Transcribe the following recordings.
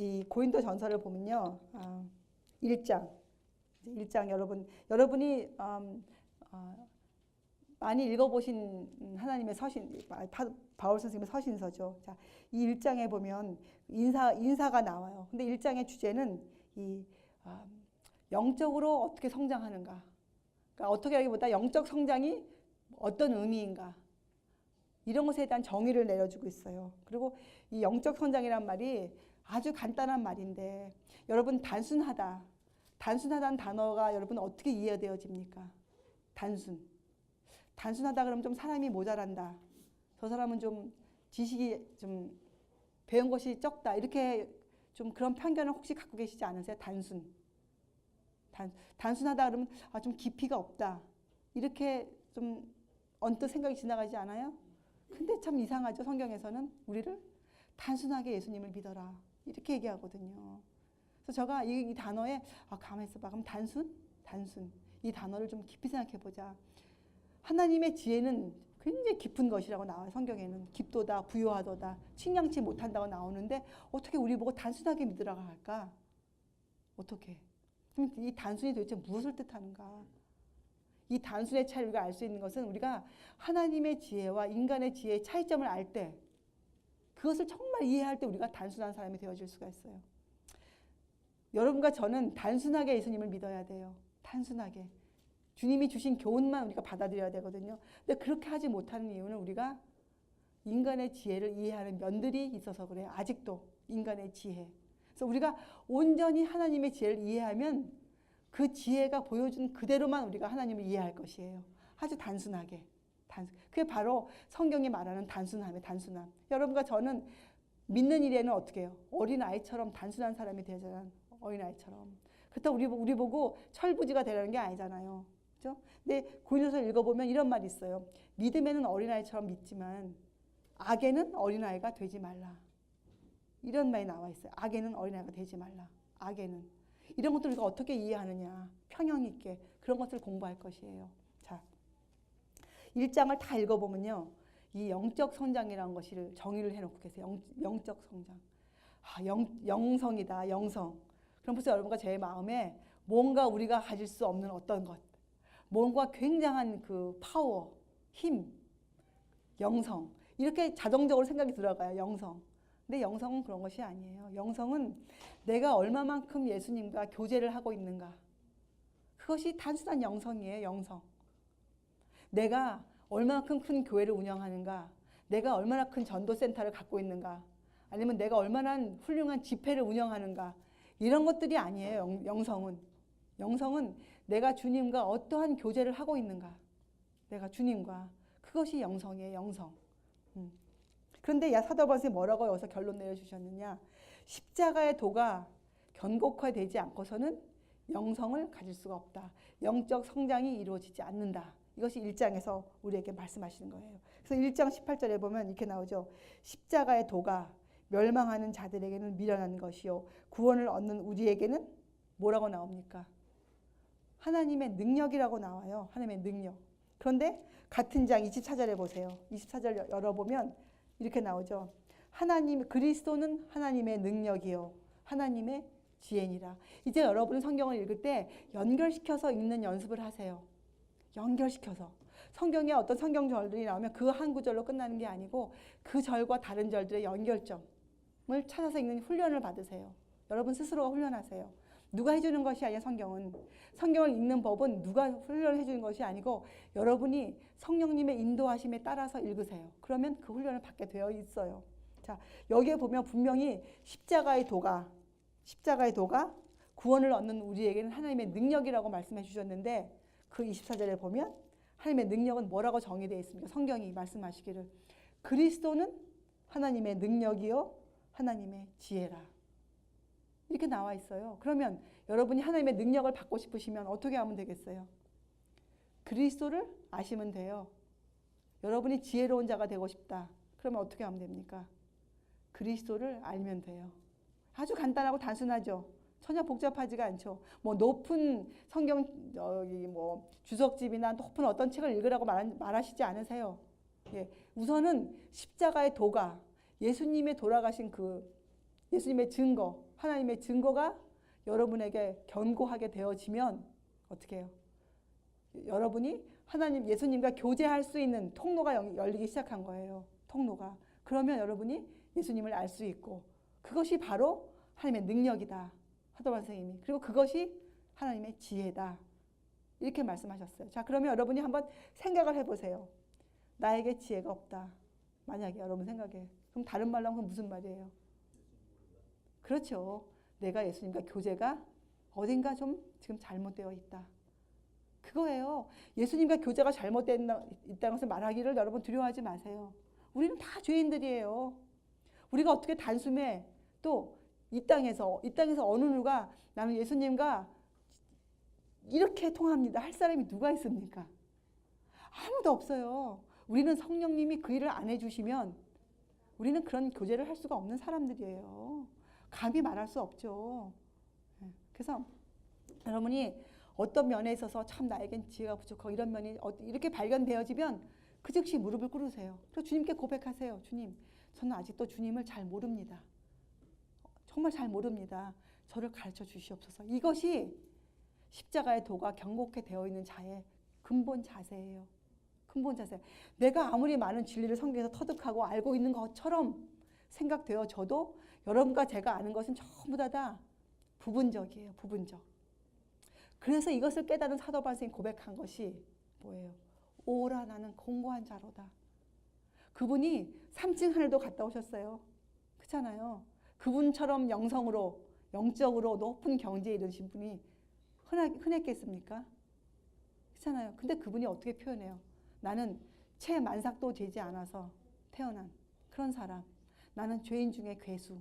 이 고린도 전서를 보면요. 1장 여러분이 많이 읽어보신 하나님의 서신, 바울 선생님의 서신서죠. 자, 이 1장에 보면 인사가 나와요. 근데 1장의 주제는 영적으로 어떻게 성장하는가. 그러니까 어떻게 하기보다 영적 성장이 어떤 의미인가. 이런 것에 대한 정의를 내려주고 있어요. 그리고 이 영적 성장이란 말이 아주 간단한 말인데 여러분 단순하다는 단어가 여러분 어떻게 이해되어집니까? 단순하다 그러면 좀 사람이 모자란다. 저 사람은 좀 지식이 좀 배운 것이 적다. 이렇게 좀 그런 편견을 혹시 갖고 계시지 않으세요? 단순하다 그러면 좀 깊이가 없다. 이렇게 좀 언뜻 생각이 지나가지 않아요? 근데 참 이상하죠. 성경에서는 우리를 단순하게 예수님을 믿어라. 이렇게 얘기하거든요. 그래서 제가 이 단어에 가만히 있어봐. 그럼 단순? 이 단어를 좀 깊이 생각해 보자. 하나님의 지혜는 굉장히 깊은 것이라고 나와요. 성경에는 깊도다, 부요하도다, 측량치 못한다고 나오는데 어떻게 우리 보고 단순하게 믿으라고 할까? 어떻게? 그럼 이 단순이 도대체 무엇을 뜻하는가? 이 단순의 차이를 우리가 알 수 있는 것은 우리가 하나님의 지혜와 인간의 지혜의 차이점을 알 때, 그것을 정말 이해할 때 우리가 단순한 사람이 되어질 수가 있어요. 여러분과 저는 단순하게 예수님을 믿어야 돼요. 단순하게. 주님이 주신 교훈만 우리가 받아들여야 되거든요. 근데 그렇게 하지 못하는 이유는 우리가 인간의 지혜를 이해하는 면들이 있어서 그래요. 아직도 인간의 지혜. 그래서 우리가 온전히 하나님의 지혜를 이해하면 그 지혜가 보여준 그대로만 우리가 하나님을 이해할 것이에요. 아주 단순하게. 그게 바로 성경이 말하는 단순함이에요. 단순함. 여러분과 저는 믿는 일에는 어떻게 해요? 어린아이처럼 단순한 사람이 되잖아요. 어린아이처럼. 그렇다고 우리 보고 철부지가 되라는 게 아니잖아요. 그렇죠? 근데 고린도서 읽어보면 이런 말이 있어요. 믿음에는 어린아이처럼 믿지만 악에는 어린아이가 되지 말라. 이런 말이 나와 있어요. 악에는 어린아이가 되지 말라. 악에는. 이런 것들을 우리가 어떻게 이해하느냐. 평형 있게 그런 것을 공부할 것이에요. 자, 1장을 다 읽어보면요. 이 영적 성장이라는 것을 정의를 해놓고 계세요. 영적 성장. 영성이다. 영성. 그럼 벌써 여러분과 제 마음에 뭔가 우리가 가질 수 없는 어떤 것, 뭔가 굉장한 그 파워, 힘, 영성. 이렇게 자동적으로 생각이 들어가요. 영성. 근데 영성은 그런 것이 아니에요. 영성은 내가 얼마만큼 예수님과 교제를 하고 있는가. 그것이 단순한 영성이에요. 영성. 내가 얼마만큼 큰 교회를 운영하는가. 내가 얼마나 큰 전도센터를 갖고 있는가. 아니면 내가 얼마나 훌륭한 집회를 운영하는가. 이런 것들이 아니에요. 영성은. 영성은 내가 주님과 어떠한 교제를 하고 있는가. 내가 주님과. 그것이 영성이에요. 영성. 그런데 사도 바울이 뭐라고 여기서 결론 내려주셨느냐. 십자가의 도가 견고화되지 않고서는 영성을 가질 수가 없다. 영적 성장이 이루어지지 않는다. 이것이 1장에서 우리에게 말씀하시는 거예요. 그래서 1장 18절에 보면 이렇게 나오죠. 십자가의 도가 멸망하는 자들에게는 미련한 것이요 구원을 얻는 우리에게는 뭐라고 나옵니까? 하나님의 능력이라고 나와요. 하나님의 능력. 그런데 같은 장 24절에 보세요. 24절 열어보면 이렇게 나오죠. 그리스도는 하나님의 능력이요 하나님의 지혜니라. 이제 여러분은 성경을 읽을 때 연결시켜서 읽는 연습을 하세요. 연결시켜서. 성경에 어떤 성경절들이 나오면 그 한 구절로 끝나는 게 아니고 그 절과 다른 절들의 연결점을 찾아서 읽는 훈련을 받으세요. 여러분 스스로가 훈련하세요. 누가 해주는 것이 아니라 성경을 읽는 법은 누가 훈련을 해주는 것이 아니고 여러분이 성령님의 인도하심에 따라서 읽으세요. 그러면 그 훈련을 받게 되어 있어요. 자, 여기에 보면 분명히 십자가의 도가 구원을 얻는 우리에게는 하나님의 능력이라고 말씀해 주셨는데 그 24절에 보면 하나님의 능력은 뭐라고 정의되어 있습니까? 성경이 말씀하시기를 그리스도는 하나님의 능력이요 하나님의 지혜라. 이렇게 나와 있어요. 그러면 여러분이 하나님의 능력을 받고 싶으시면 어떻게 하면 되겠어요? 그리스도를 아시면 돼요. 여러분이 지혜로운 자가 되고 싶다. 그러면 어떻게 하면 됩니까? 그리스도를 알면 돼요. 아주 간단하고 단순하죠. 전혀 복잡하지가 않죠. 뭐 높은 성경 주석집이나 높은 어떤 책을 읽으라고 말하시지 않으세요. 예, 우선은 십자가의 도가 예수님의 돌아가신 그 예수님의 증거, 하나님의 증거가 여러분에게 견고하게 되어지면 어떻게 해요? 여러분이 예수님과 교제할 수 있는 통로가 열리기 시작한 거예요. 통로가. 그러면 여러분이 예수님을 알 수 있고 그것이 바로 하나님의 능력이다. 사도바울 선생님이. 그리고 그것이 하나님의 지혜다. 이렇게 말씀하셨어요. 자, 그러면 여러분이 한번 생각을 해보세요. 나에게 지혜가 없다. 만약에 여러분 생각에. 그럼 다른 말로 하면 무슨 말이에요? 그렇죠. 내가 예수님과 교제가 어딘가 좀 지금 잘못되어 있다. 그거예요. 예수님과 교제가 잘못되어 있다는 것을 말하기를 여러분 두려워하지 마세요. 우리는 다 죄인들이에요. 우리가 어떻게 단숨에 또 이 땅에서 어느 누가 나는 예수님과 이렇게 통합니다 할 사람이 누가 있습니까? 아무도 없어요. 우리는 성령님이 그 일을 안 해주시면 우리는 그런 교제를 할 수가 없는 사람들이에요. 감히 말할 수 없죠. 그래서 여러분이 어떤 면에 있어서 참 나에겐 지혜가 부족하고 이런 면이 이렇게 발견되어지면 그 즉시 무릎을 꿇으세요. 그리고 주님께 고백하세요. 주님, 저는 아직도 주님을 잘 모릅니다. 정말 잘 모릅니다. 저를 가르쳐 주시옵소서. 이것이 십자가의 도가 경고케 되어 있는 자의 근본 자세예요. 근본 자세. 내가 아무리 많은 진리를 성경에서 터득하고 알고 있는 것처럼 생각되어져도 여러분과 제가 아는 것은 전부 다 부분적이에요. 부분적. 그래서 이것을 깨달은 사도 바울 선생님이 고백한 것이 뭐예요? 오라 나는 공고한 자로다. 그분이 3층 하늘도 갔다 오셨어요. 그렇잖아요. 그분처럼 영적으로 높은 경지에 이르신 분이 흔했겠습니까? 그렇잖아요. 근데 그분이 어떻게 표현해요? 나는 채 만삭도 되지 않아서 태어난 그런 사람. 나는 죄인 중에 괴수.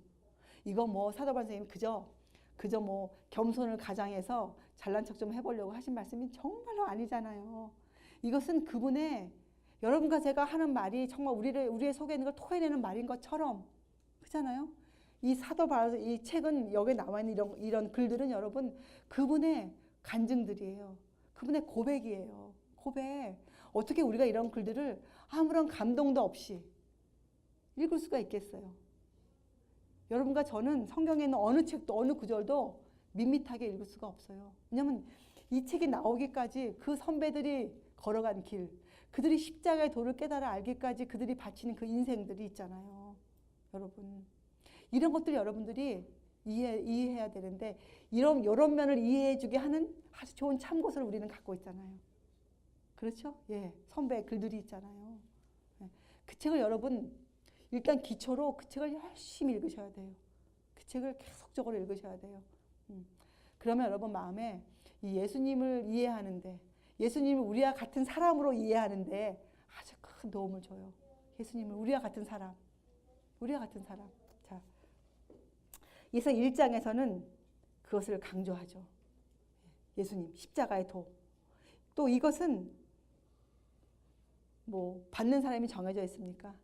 이거 뭐 사도 바울 선생님 그저 뭐 겸손을 가장해서 잘난 척 좀 해보려고 하신 말씀이 정말로 아니잖아요. 이것은 그분의 여러분과 제가 하는 말이 정말 우리의 속에 있는 걸 토해내는 말인 것처럼 그렇잖아요. 이 사도 바울 이 책은 여기 나와 있는 이런 글들은 여러분 그분의 간증들이에요. 그분의 고백이에요. 고백. 어떻게 우리가 이런 글들을 아무런 감동도 없이 읽을 수가 있겠어요? 여러분과 저는 성경에 있는 어느 책도 어느 구절도 밋밋하게 읽을 수가 없어요. 왜냐하면 이 책이 나오기까지 그 선배들이 걸어간 길, 그들이 십자가의 도를 깨달아 알기까지 그들이 바치는 그 인생들이 있잖아요. 여러분. 이런 것들 여러분들이 이해해야 되는데 이런 면을 이해해주게 하는 아주 좋은 참고서를 우리는 갖고 있잖아요. 그렇죠? 예, 선배의 글들이 있잖아요. 예, 그 책을 여러분 일단 기초로 그 책을 열심히 읽으셔야 돼요. 그 책을 계속적으로 읽으셔야 돼요. 그러면 여러분 마음에 이 예수님을 이해하는데 예수님을 우리와 같은 사람으로 이해하는데 아주 큰 도움을 줘요. 예수님을 우리와 같은 사람. 자, 그래서 1장에서는 그것을 강조하죠. 예수님, 십자가의 도. 또 이것은 뭐 받는 사람이 정해져 있습니까?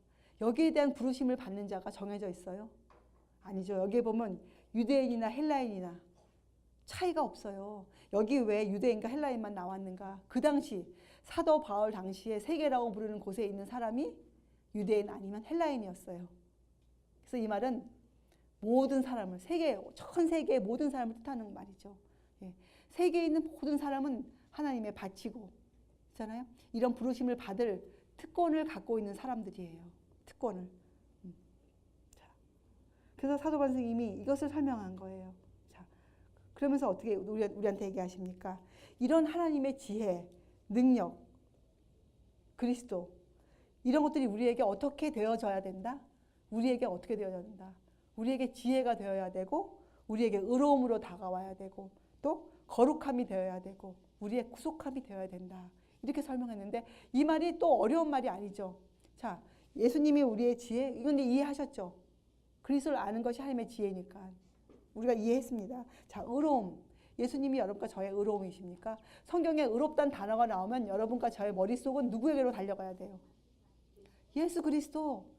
여기에 대한 부르심을 받는 자가 정해져 있어요? 아니죠. 여기에 보면 유대인이나 헬라인이나 차이가 없어요. 여기 왜 유대인과 헬라인만 나왔는가? 그 당시 사도 바울 당시에 세계라고 부르는 곳에 있는 사람이 유대인 아니면 헬라인이었어요. 그래서 이 말은 모든 사람을 전 세계의 모든 사람을 뜻하는 말이죠. 예. 세계에 있는 모든 사람은 하나님의 바치고 있잖아요. 이런 부르심을 받을 특권을 갖고 있는 사람들이에요. 특권을. 자, 그래서 사도 바울 선생님이 이것을 설명한 거예요. 자, 그러면서 어떻게 우리한테 얘기하십니까? 이런 하나님의 지혜, 능력, 그리스도 이런 것들이 우리에게 어떻게 되어져야 된다? 우리에게 어떻게 되어야 된다? 우리에게 지혜가 되어야 되고 우리에게 의로움으로 다가와야 되고 또 거룩함이 되어야 되고 우리의 구속함이 되어야 된다. 이렇게 설명했는데 이 말이 또 어려운 말이 아니죠. 자, 예수님이 우리의 지혜, 이건 이해하셨죠? 그리스도를 아는 것이 하나님의 지혜니까 우리가 이해했습니다. 자, 의로움. 예수님이 여러분과 저의 의로움이십니까? 성경에 의롭다는 단어가 나오면 여러분과 저의 머릿속은 누구에게로 달려가야 돼요? 예수 그리스도.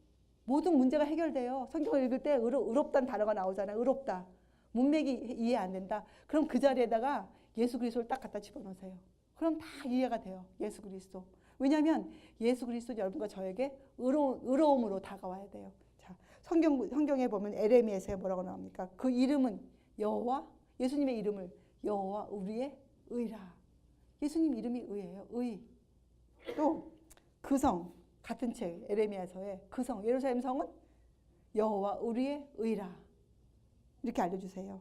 모든 문제가 해결돼요. 성경을 읽을 때 의롭다는 단어가 나오잖아요. 의롭다. 문맥이 이해 안 된다. 그럼 그 자리에다가 예수 그리스도를 딱 갖다 집어넣으세요. 그럼 다 이해가 돼요. 예수 그리스도. 왜냐하면 예수 그리스도 여러분과 저에게 의로움으로 다가와야 돼요. 자, 성경에 보면 에레미야서에 뭐라고 나옵니까? 그 이름은 여호와, 예수님의 이름을 여호와 우리의 의라. 예수님 이름이 의예요. 의. 또 그 성, 같은 책 에레미야서에 그 성, 예루살렘 성은 여호와 우리의 의라. 이렇게 알려주세요.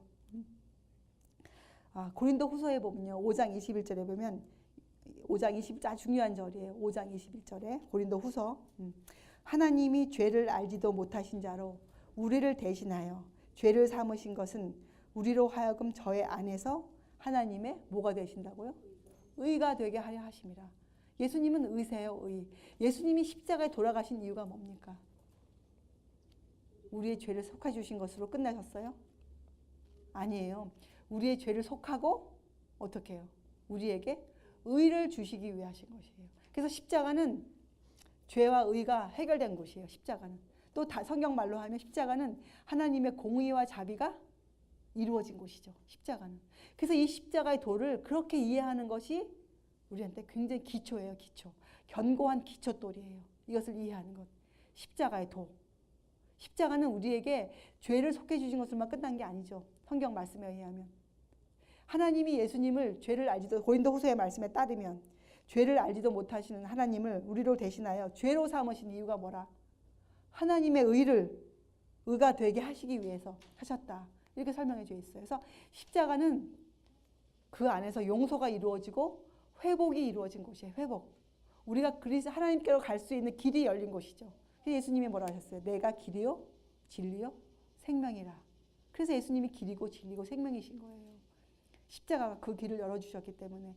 고린도 후서에 보면요. 5장 21절에 보면 5장 20절 중요한 절이에요. 5장 21절에 고린도 후서 하나님이 죄를 알지도 못하신 자로 우리를 대신하여 죄를 삼으신 것은 우리로 하여금 저의 안에서 하나님의 뭐가 되신다고요? 의가 되게 하려 하심이라. 예수님은 의세요. 의. 예수님이 십자가에 돌아가신 이유가 뭡니까? 우리의 죄를 속해 주신 것으로 끝나셨어요? 아니에요. 우리의 죄를 속하고 어떻게 해요? 우리에게 의를 주시기 위해 하신 것이에요. 그래서 십자가는 죄와 의가 해결된 곳이에요. 십자가는. 또 성경 말로 하면 십자가는 하나님의 공의와 자비가 이루어진 곳이죠. 십자가는. 그래서 이 십자가의 도를 그렇게 이해하는 것이 우리한테 굉장히 기초예요. 기초. 견고한 기초돌이에요. 이것을 이해하는 것. 십자가의 도. 십자가는 우리에게 죄를 속해 주신 것으로만 끝난 게 아니죠. 성경 말씀에 의하면. 하나님이 예수님을 죄를 알지도 고린도 후서의 말씀에 따르면 죄를 알지도 못하시는 하나님을 우리로 대신하여 죄로 삼으신 이유가 뭐라? 하나님의 의가 되게 하시기 위해서 하셨다. 이렇게 설명해 주어 있어요. 그래서 십자가는 그 안에서 용서가 이루어지고 회복이 이루어진 곳이에요. 회복. 우리가 하나님께로 갈 수 있는 길이 열린 곳이죠. 예수님이 뭐라 하셨어요? 내가 길이요, 진리요, 생명이라. 그래서 예수님이 길이고 진리고 생명이신 거예요. 십자가가 그 길을 열어주셨기 때문에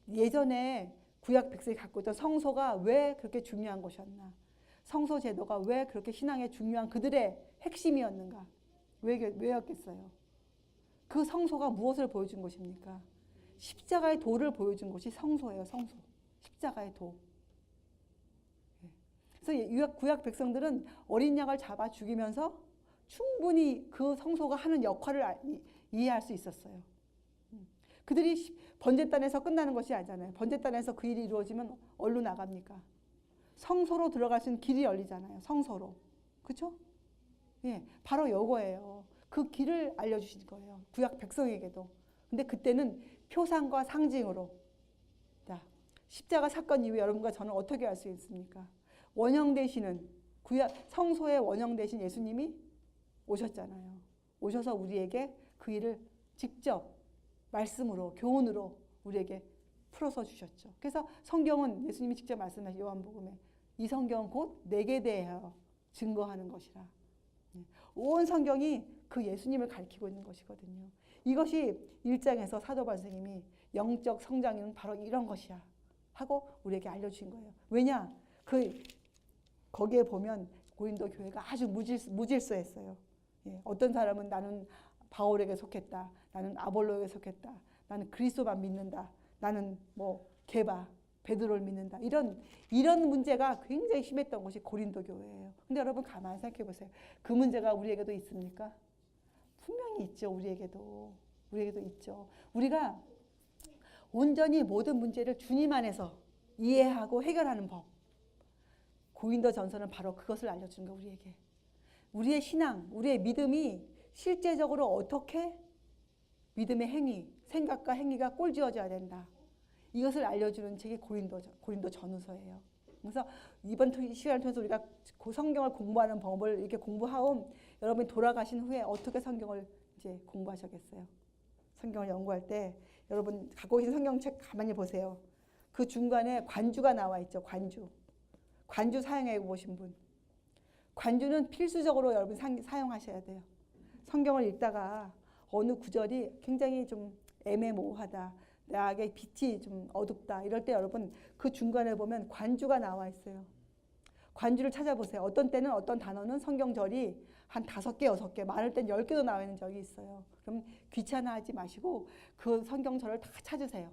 예전에 구약 백성이 갖고 있던 성소가 왜 그렇게 중요한 것이었나? 성소 제도가 왜 그렇게 신앙에 중요한 그들의 핵심이었는가? 왜였겠어요? 그 성소가 무엇을 보여준 것입니까? 십자가의 도를 보여준 것이 성소예요. 성소. 십자가의 도. 그래서 구약 백성들은 어린 양을 잡아 죽이면서 충분히 그 성소가 하는 역할을 이해할 수 있었어요. 그들이 번제단에서 끝나는 것이 아니잖아요. 번제단에서 그 일이 이루어지면 어디로 나갑니까? 성소로 들어갈 수 있는 길이 열리잖아요. 성소로. 그렇죠? 예, 바로 이거예요. 그 길을 알려주신 거예요. 구약 백성에게도. 근데 그때는 표상과 상징으로. 자, 십자가 사건 이후에 여러분과 저는 어떻게 할 수 있습니까? 원형 되시는 성소의 원형 되신 예수님이 오셨잖아요. 오셔서 우리에게 그 일을 직접 말씀으로 교훈으로 우리에게 풀어서 주셨죠. 그래서 성경은 예수님이 직접 말씀하신 요한복음에 이 성경은 곧 내게 대하여 증거하는 것이라. 온 성경이 그 예수님을 가리키고 있는 것이거든요. 이것이 1장에서 사도 바울 선생님이 영적 성장은 바로 이런 것이야 하고 우리에게 알려주신 거예요. 왜냐? 거기에 보면 고린도 교회가 아주 무질서했어요. 예, 어떤 사람은 나는 바울에게 속했다. 나는 아볼로에게 속했다. 나는 그리스도만 믿는다. 나는 게바, 베드로를 믿는다. 이런 문제가 굉장히 심했던 것이 고린도 교회예요. 근데 여러분 가만히 생각해 보세요. 그 문제가 우리에게도 있습니까? 분명히 있죠. 우리에게도 있죠. 우리가 온전히 모든 문제를 주님 안에서 이해하고 해결하는 법. 고린도전서는 바로 그것을 알려주는 거예요. 우리에게. 우리의 신앙, 우리의 믿음이 실제적으로 어떻게 믿음의 행위, 생각과 행위가 꼴지어져야 된다. 이것을 알려주는 책이 고린도 전후서예요. 그래서 이번 시간을 통해서 우리가 성경을 공부하는 방법을 이렇게 공부하고 여러분이 돌아가신 후에 어떻게 성경을 이제 공부하셨겠어요? 성경을 연구할 때 여러분 갖고 계신 성경책 가만히 보세요. 그 중간에 관주가 나와 있죠. 관주 사용해 보신 분. 관주는 필수적으로 여러분 사용하셔야 돼요. 성경을 읽다가 어느 구절이 굉장히 좀 애매모호하다. 나에게 빛이 좀 어둡다. 이럴 때 여러분 그 중간에 보면 관주가 나와 있어요. 관주를 찾아보세요. 어떤 때는 어떤 단어는 성경절이 한 5개, 6개, 많을 땐 10개도 나와 있는 적이 있어요. 그럼 귀찮아하지 마시고 그 성경절을 다 찾으세요.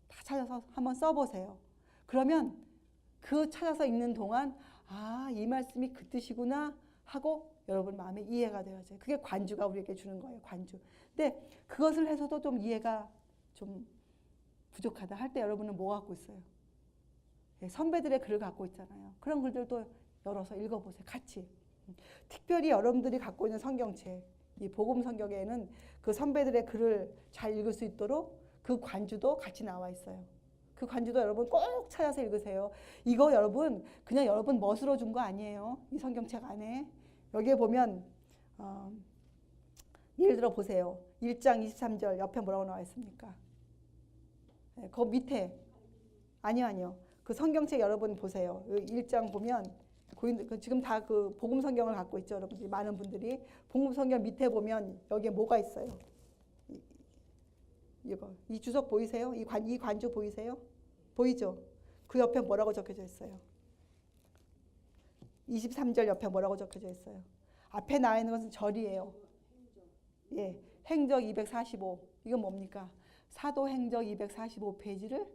다 찾아서 한번 써보세요. 그러면 그 찾아서 읽는 동안 이 말씀이 그 뜻이구나 하고 여러분 마음에 이해가 되어져요. 그게 관주가 우리에게 주는 거예요. 관주. 근데 그것을 해서도 좀 이해가 좀 부족하다 할 때 여러분은 뭐 갖고 있어요? 선배들의 글을 갖고 있잖아요. 그런 글들도 열어서 읽어보세요. 같이. 특별히 여러분들이 갖고 있는 성경책, 이 복음 성경에는 그 선배들의 글을 잘 읽을 수 있도록 그 관주도 같이 나와 있어요. 그 관주도 여러분 꼭 찾아서 읽으세요. 이거 여러분 그냥 여러분 멋으로 준 거 아니에요. 이 성경책 안에 여기에 보면 예를 들어 보세요. 1장 23절 옆에 뭐라고 나와 있습니까? 네, 그 밑에 아니요. 그 성경책 여러분 보세요. 1장 보면 지금 다 그 복음 성경을 갖고 있죠, 여러분들이. 많은 분들이 복음 성경 밑에 보면 여기에 뭐가 있어요? 이 주석 보이세요? 이 관주 보이세요? 보이죠? 그 옆에 뭐라고 적혀져 있어요? 23절 옆에 뭐라고 적혀져 있어요? 앞에 나와 있는 것은 절이에요. 예, 행적 245. 이건 뭡니까? 사도행적 245페이지를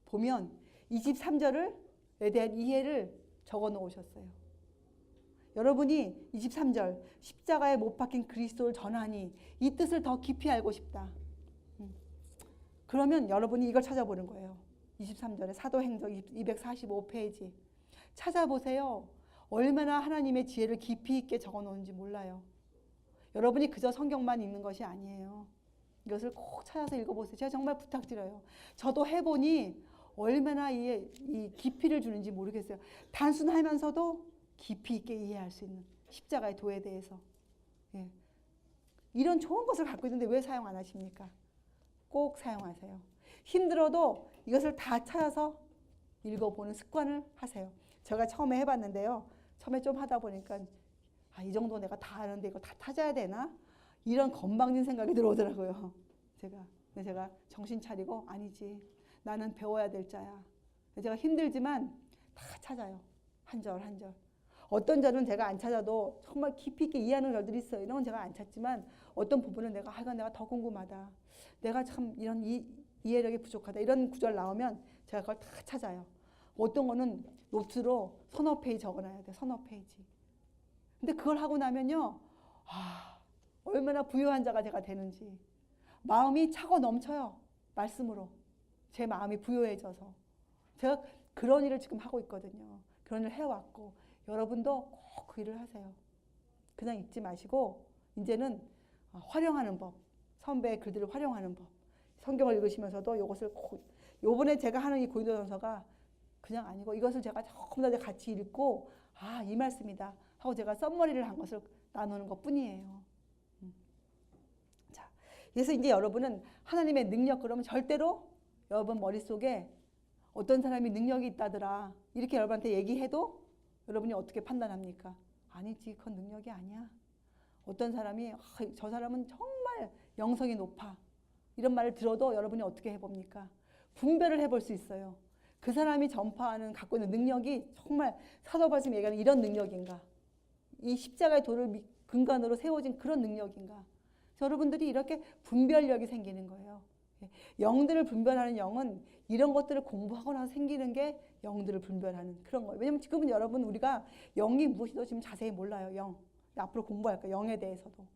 보면 23절에 대한 이해를 적어 놓으셨어요. 여러분이 23절 십자가에 못 박힌 그리스도를 전하니 이 뜻을 더 깊이 알고 싶다. 그러면 여러분이 이걸 찾아보는 거예요. 23절에 사도행적 245페이지 찾아보세요. 얼마나 하나님의 지혜를 깊이 있게 적어 놓은지 몰라요. 여러분이 그저 성경만 읽는 것이 아니에요. 이것을 꼭 찾아서 읽어보세요. 제가 정말 부탁드려요. 저도 해보니 얼마나 이 깊이를 주는지 모르겠어요. 단순하면서도 깊이 있게 이해할 수 있는 십자가의 도에 대해서. 예. 이런 좋은 것을 갖고 있는데 왜 사용 안 하십니까? 꼭 사용하세요. 힘들어도 이것을 다 찾아서 읽어보는 습관을 하세요. 제가 처음에 해봤는데요. 처음에 좀 하다 보니까 이 정도 내가 다 아는데 이거 다 찾아야 되나? 이런 건방진 생각이 들어오더라고요. 제가 정신 차리고 아니지. 나는 배워야 될 자야. 제가 힘들지만 다 찾아요. 한 절 한 절. 어떤 절은 제가 안 찾아도 정말 깊이 있게 이해하는 절들이 있어요. 이런 건 제가 안 찾지만 어떤 부분은 이건 내가 더 궁금하다. 내가 참 이런 이해력이 부족하다. 이런 구절 나오면 제가 그걸 다 찾아요. 어떤 거는 노트로 서너 페이지 적어놔야 돼. 서너 페이지. 근데 그걸 하고 나면요. 얼마나 부유한 자가 제가 되는지. 마음이 차고 넘쳐요. 말씀으로. 제 마음이 부유해져서. 제가 그런 일을 지금 하고 있거든요. 그런 일을 해왔고 여러분도 꼭 그 일을 하세요. 그냥 읽지 마시고 이제는 활용하는 법. 선배의 글들을 활용하는 법. 성경을 읽으시면서도 이것을 꼭 요번에 제가 하는 이 고린도전서가 그냥 아니고 이것을 제가 조금 더 같이 읽고 이 말씀이다 하고 제가 썸머리를 한 것을 나누는 것뿐이에요. 자, 그래서 이제 여러분은 하나님의 능력 그러면 절대로 여러분 머릿속에 어떤 사람이 능력이 있다더라 이렇게 여러분한테 얘기해도 여러분이 어떻게 판단합니까? 아니지, 그건 능력이 아니야. 어떤 사람이 저 사람은 정말 영성이 높아 이런 말을 들어도 여러분이 어떻게 해봅니까? 분별을 해볼 수 있어요. 그 사람이 전파하는 갖고 있는 능력이 정말 사도 바울이 얘기하는 이런 능력인가? 이 십자가의 도를 근간으로 세워진 그런 능력인가? 여러분들이 이렇게 분별력이 생기는 거예요. 영들을 분별하는 영은 이런 것들을 공부하고 나서 생기는 게 영들을 분별하는 그런 거예요. 왜냐면 지금은 여러분 우리가 영이 무엇이도 지금 자세히 몰라요. 영. 앞으로 공부할 거예요. 영에 대해서도.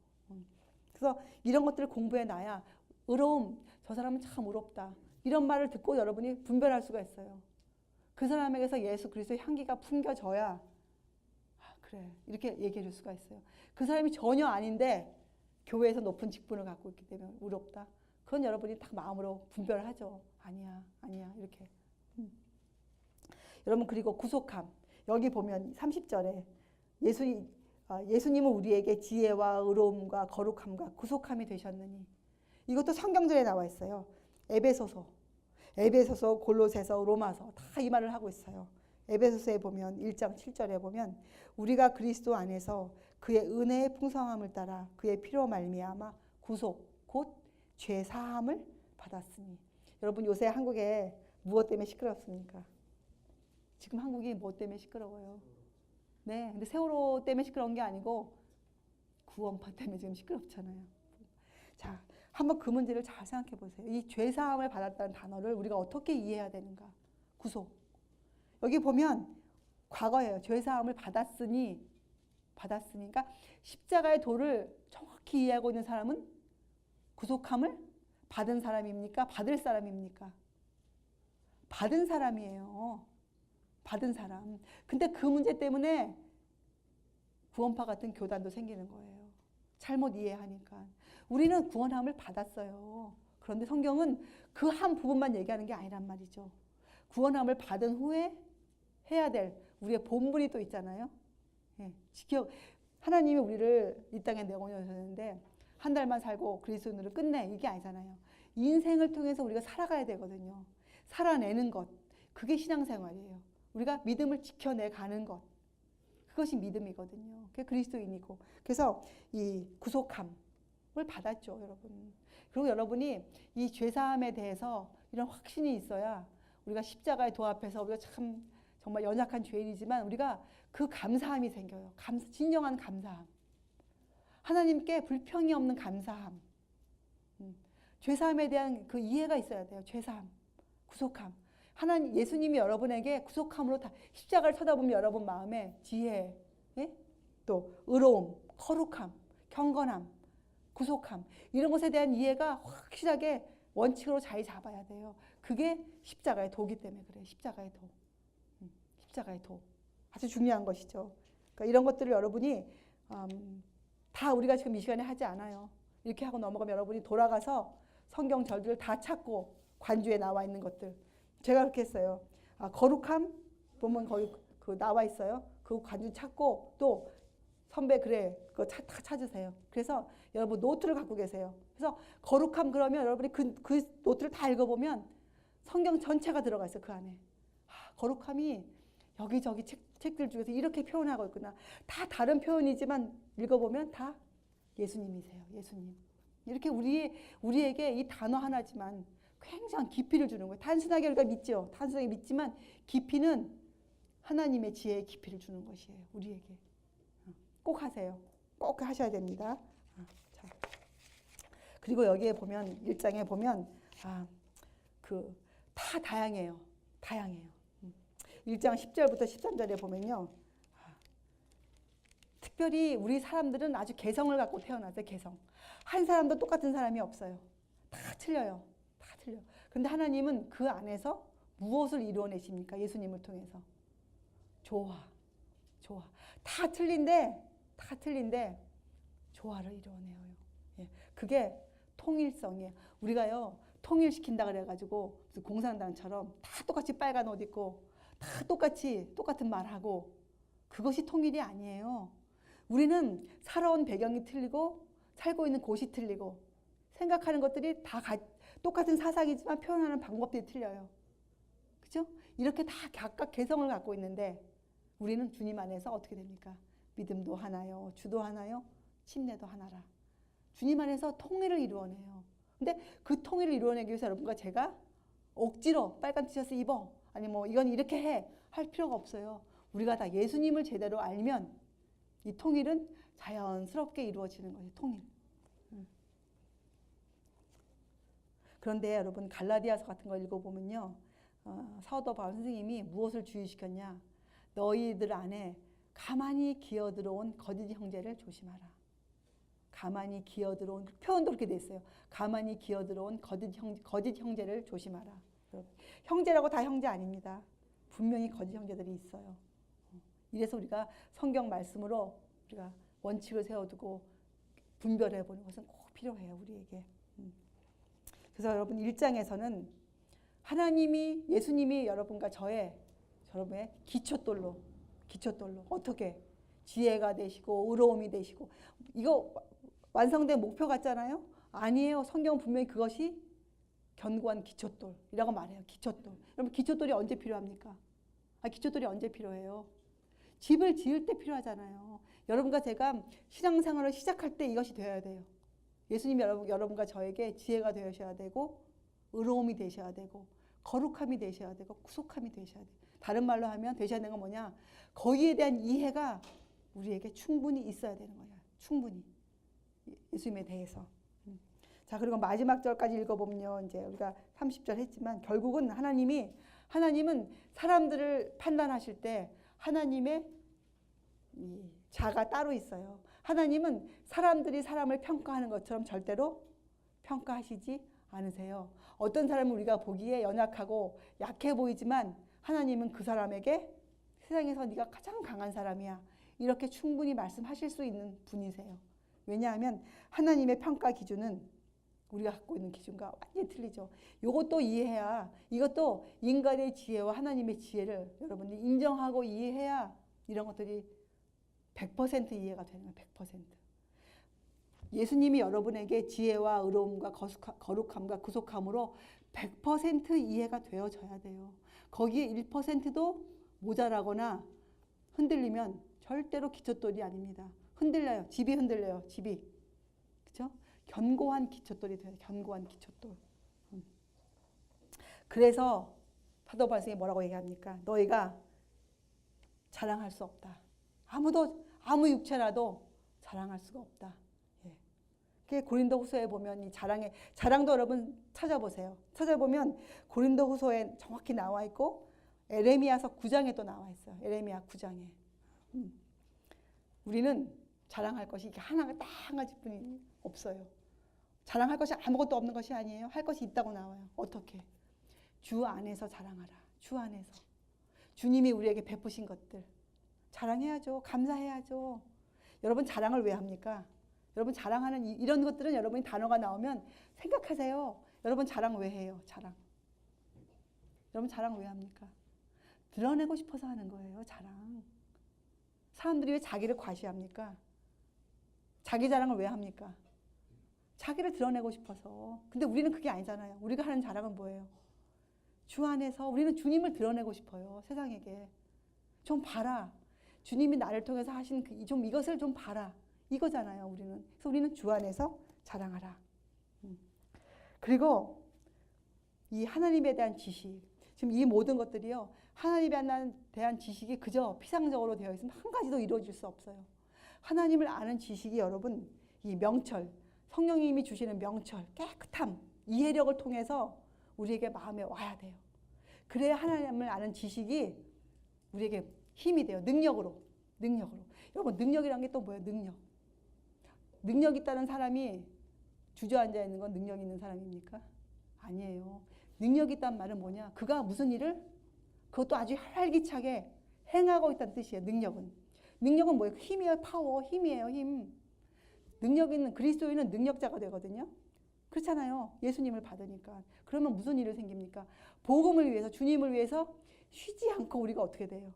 그래서 이런 것들을 공부해 놔야 의로움, 저 사람은 참 의롭다. 이런 말을 듣고 여러분이 분별할 수가 있어요. 그 사람에게서 예수 그리스도의 향기가 풍겨져야 그래 이렇게 얘기해 줄 수가 있어요. 그 사람이 전혀 아닌데 교회에서 높은 직분을 갖고 있기 때문에 의롭다. 그건 여러분이 딱 마음으로 분별을 하죠. 아니야 이렇게. 여러분 그리고 구속함. 여기 보면 30절에 예수님은 우리에게 지혜와 의로움과 거룩함과 구속함이 되셨느니 이것도 성경절에 나와 있어요. 에베소서, 골로새서, 로마서 다 이 말을 하고 있어요. 에베소서에 보면 1장 7절에 보면 우리가 그리스도 안에서 그의 은혜의 풍성함을 따라 그의 피로 말미암아 구속 곧 죄 사함을 받았으니. 여러분 요새 한국에 무엇 때문에 시끄럽습니까? 지금 한국이 무엇 때문에 시끄러워요? 네, 근데 세월호 때문에 시끄러운 게 아니고 구원파 때문에 지금 시끄럽잖아요. 자, 한번 그 문제를 잘 생각해 보세요. 이 죄사함을 받았다는 단어를 우리가 어떻게 이해해야 되는가? 구속. 여기 보면 과거예요. 죄사함을 받았으니까 십자가의 도를 정확히 이해하고 있는 사람은 구속함을 받은 사람입니까? 받을 사람입니까? 받은 사람이에요. 받은 사람. 근데 그 문제 때문에 구원파 같은 교단도 생기는 거예요. 잘못 이해하니까. 우리는 구원함을 받았어요. 그런데 성경은 그 한 부분만 얘기하는 게 아니란 말이죠. 구원함을 받은 후에 해야 될 우리의 본분이 또 있잖아요. 예, 하나님이 우리를 이 땅에 내어놓으셨는데 한 달만 살고 그리스도인으로 끝내 이게 아니잖아요. 인생을 통해서 우리가 살아가야 되거든요. 살아내는 것, 그게 신앙생활이에요. 우리가 믿음을 지켜내 가는 것, 그것이 믿음이거든요. 그게 그리스도인이고. 그래서 이 구속함을 받았죠, 여러분. 그리고 여러분이 이 죄사함에 대해서 이런 확신이 있어야 우리가 십자가의 도 앞에서 우리가 참 정말 연약한 죄인이지만 우리가 그 감사함이 생겨요. 진정한 감사함. 하나님께 불평이 없는 감사함. 죄사함에 대한 그 이해가 있어야 돼요. 죄사함, 구속함. 하나님, 예수님이 여러분에게 구속함으로 다 십자가를 쳐다보면 여러분 마음에 지혜, 예? 또 의로움, 거룩함, 경건함, 구속함 이런 것에 대한 이해가 확실하게 원칙으로 자리 잡아야 돼요. 그게 십자가의 도기 때문에 그래요. 십자가의 도. 십자가의 도. 아주 중요한 것이죠. 그러니까 이런 것들을 여러분이 다 우리가 지금 이 시간에 하지 않아요. 이렇게 하고 넘어가면 여러분이 돌아가서 성경 절들을 다 찾고 관주에 나와 있는 것들. 제가 그렇게 했어요. 거룩함 보면 거기 그 나와 있어요. 그 관주 찾고 또 선배 그래 그거 다 찾으세요. 그래서 여러분 노트를 갖고 계세요. 그래서 거룩함 그러면 여러분이 그 노트를 다 읽어보면 성경 전체가 들어가 있어요. 그 안에. 거룩함이 여기저기 책들 중에서 이렇게 표현하고 있구나. 다 다른 표현이지만 읽어보면 다 예수님이세요. 예수님. 이렇게 우리에게 이 단어 하나지만 굉장한 깊이를 주는 거예요. 단순하게 우리가 믿죠. 단순하게 믿지만 깊이는 하나님의 지혜의 깊이를 주는 것이에요. 우리에게. 꼭 하세요. 꼭 하셔야 됩니다. 자. 그리고 여기에 보면 1장에 보면 다 다양해요. 다양해요. 1장 10절부터 13절에 보면요. 특별히 우리 사람들은 아주 개성을 갖고 태어났어요. 개성. 한 사람도 똑같은 사람이 없어요. 다 틀려요. 다 틀려. 그런데 하나님은 그 안에서 무엇을 이루어내십니까? 예수님을 통해서. 조화. 다 틀린데 조화를 이루어내요. 예, 그게 통일성이에요. 우리가요 통일시킨다 그래가지고 무슨 공산당처럼 다 똑같이 빨간 옷 입고 다 똑같은 말하고 그것이 통일이 아니에요. 우리는 살아온 배경이 틀리고 살고 있는 곳이 틀리고 생각하는 것들이 다 똑같은 사상이지만 표현하는 방법들이 틀려요. 그죠? 이렇게 다 각각 개성을 갖고 있는데 우리는 주님 안에서 어떻게 됩니까? 믿음도 하나요, 주도 하나요, 침례도 하나라. 주님 안에서 통일을 이루어내요. 근데 그 통일을 이루어내기 위해서 여러분과 제가 억지로 빨간 티셔츠 입어 아니 뭐 이건 이렇게 해 할 필요가 없어요. 우리가 다 예수님을 제대로 알면 이 통일은 자연스럽게 이루어지는 거예요. 통일. 그런데 여러분 갈라디아서 같은 거 읽어보면요. 사도 바울 선생님이 무엇을 주의시켰냐. 너희들 안에 가만히 기어들어온 거짓 형제를 조심하라. 가만히 기어들어온 표현도 그렇게 돼 있어요. 가만히 기어들어온 거짓 형제를 조심하라. 형제라고 다 형제 아닙니다. 분명히 거짓 형제들이 있어요. 이래서 우리가 성경 말씀으로 우리가 원칙을 세워두고 분별해 보는 것은 꼭 필요해요. 우리에게. 그래서 여러분 1장에서는 하나님이 예수님이 여러분과 여러분의 기초돌로 어떻게 지혜가 되시고 의로움이 되시고 이거 완성된 목표 같잖아요. 아니에요. 성경은 분명히 그것이 견고한 기초돌이라고 말해요. 기초돌. 여러분 기초돌이 언제 필요합니까? 기초돌이 언제 필요해요? 집을 지을 때 필요하잖아요. 여러분과 제가 신앙생활을 시작할 때 이것이 되어야 돼요. 예수님이 여러분과 저에게 지혜가 되셔야 되고 의로움이 되셔야 되고 거룩함이 되셔야 되고 구속함이 되셔야 돼요. 다른 말로 하면 되셔야 되는 건 뭐냐? 거기에 대한 이해가 우리에게 충분히 있어야 되는 거예요. 충분히. 예수님에 대해서. 자, 그리고 마지막 절까지 읽어보면요. 이제 우리가 30절 했지만 결국은 하나님은 사람들을 판단하실 때 하나님의 자가 따로 있어요. 하나님은 사람들이 사람을 평가하는 것처럼 절대로 평가하시지 않으세요. 어떤 사람은 우리가 보기에 연약하고 약해 보이지만 하나님은 그 사람에게 세상에서 네가 가장 강한 사람이야. 이렇게 충분히 말씀하실 수 있는 분이세요. 왜냐하면 하나님의 평가 기준은 우리가 갖고 있는 기준과 완전히 틀리죠. 이것도 이해해야, 이것도 인간의 지혜와 하나님의 지혜를 여러분이 인정하고 이해해야 이런 것들이 100% 이해가 되는 거예요. 100%. 예수님이 여러분에게 지혜와 의로움과 거룩함과 구속함으로 100% 이해가 되어져야 돼요. 거기에 1%도 모자라거나 흔들리면 절대로 기초돌이 아닙니다. 흔들려요. 집이 흔들려요. 집이. 그렇죠? 견고한 기초돌이 돼요. 견고한 기초돌. 그래서 사도 바울이 뭐라고 얘기합니까? 너희가 자랑할 수 없다. 아무 육체라도 자랑할 수가 없다. 예. 고린도후서에 보면 이 자랑도 여러분 찾아보세요. 찾아보면 고린도후서에 정확히 나와 있고 에레미야서 9장에 또 나와 있어요. 에레미야 9장에. 우리는 자랑할 것이 이게 하나가 딱 한 가지뿐이 없어요. 자랑할 것이 아무것도 없는 것이 아니에요. 할 것이 있다고 나와요. 어떻게? 주 안에서 자랑하라. 주 안에서. 주님이 우리에게 베푸신 것들 자랑해야죠. 감사해야죠. 여러분 자랑을 왜 합니까? 여러분 자랑하는 이런 것들은 여러분이 단어가 나오면 생각하세요. 여러분 자랑 왜 해요? 자랑. 여러분 자랑 왜 합니까? 드러내고 싶어서 하는 거예요. 자랑. 사람들이 왜 자기를 과시합니까? 자기 자랑을 왜 합니까? 자기를 드러내고 싶어서. 근데 우리는 그게 아니잖아요. 우리가 하는 자랑은 뭐예요? 주 안에서 우리는 주님을 드러내고 싶어요. 세상에게. 좀 봐라. 주님이 나를 통해서 하신 이것을 좀 봐라. 이거잖아요. 우리는. 그래서 우리는 주 안에서 자랑하라. 그리고 이 하나님에 대한 지식. 지금 이 모든 것들이요. 하나님에 대한 지식이 그저 피상적으로 되어 있으면 한 가지도 이루어질 수 없어요. 하나님을 아는 지식이 여러분 이 명철, 성령님이 주시는 명철, 깨끗함, 이해력을 통해서 우리에게 마음에 와야 돼요. 그래야 하나님을 아는 지식이 우리에게 힘이 돼요. 능력으로. 여러분 능력이란 게 또 뭐예요? 능력 있다는 사람이 주저앉아 있는 건 능력 있는 사람입니까? 아니에요. 능력 있다는 말은 뭐냐? 그가 무슨 일을 그것도 아주 활기차게 행하고 있다는 뜻이에요. 능력은 뭐예요? 힘이에요. 파워. 힘이에요. 힘. 능력 있는 그리스도인은 능력자가 되거든요. 그렇잖아요. 예수님을 받으니까. 그러면 무슨 일이 생깁니까? 복음을 위해서, 주님을 위해서 쉬지 않고 우리가 어떻게 돼요?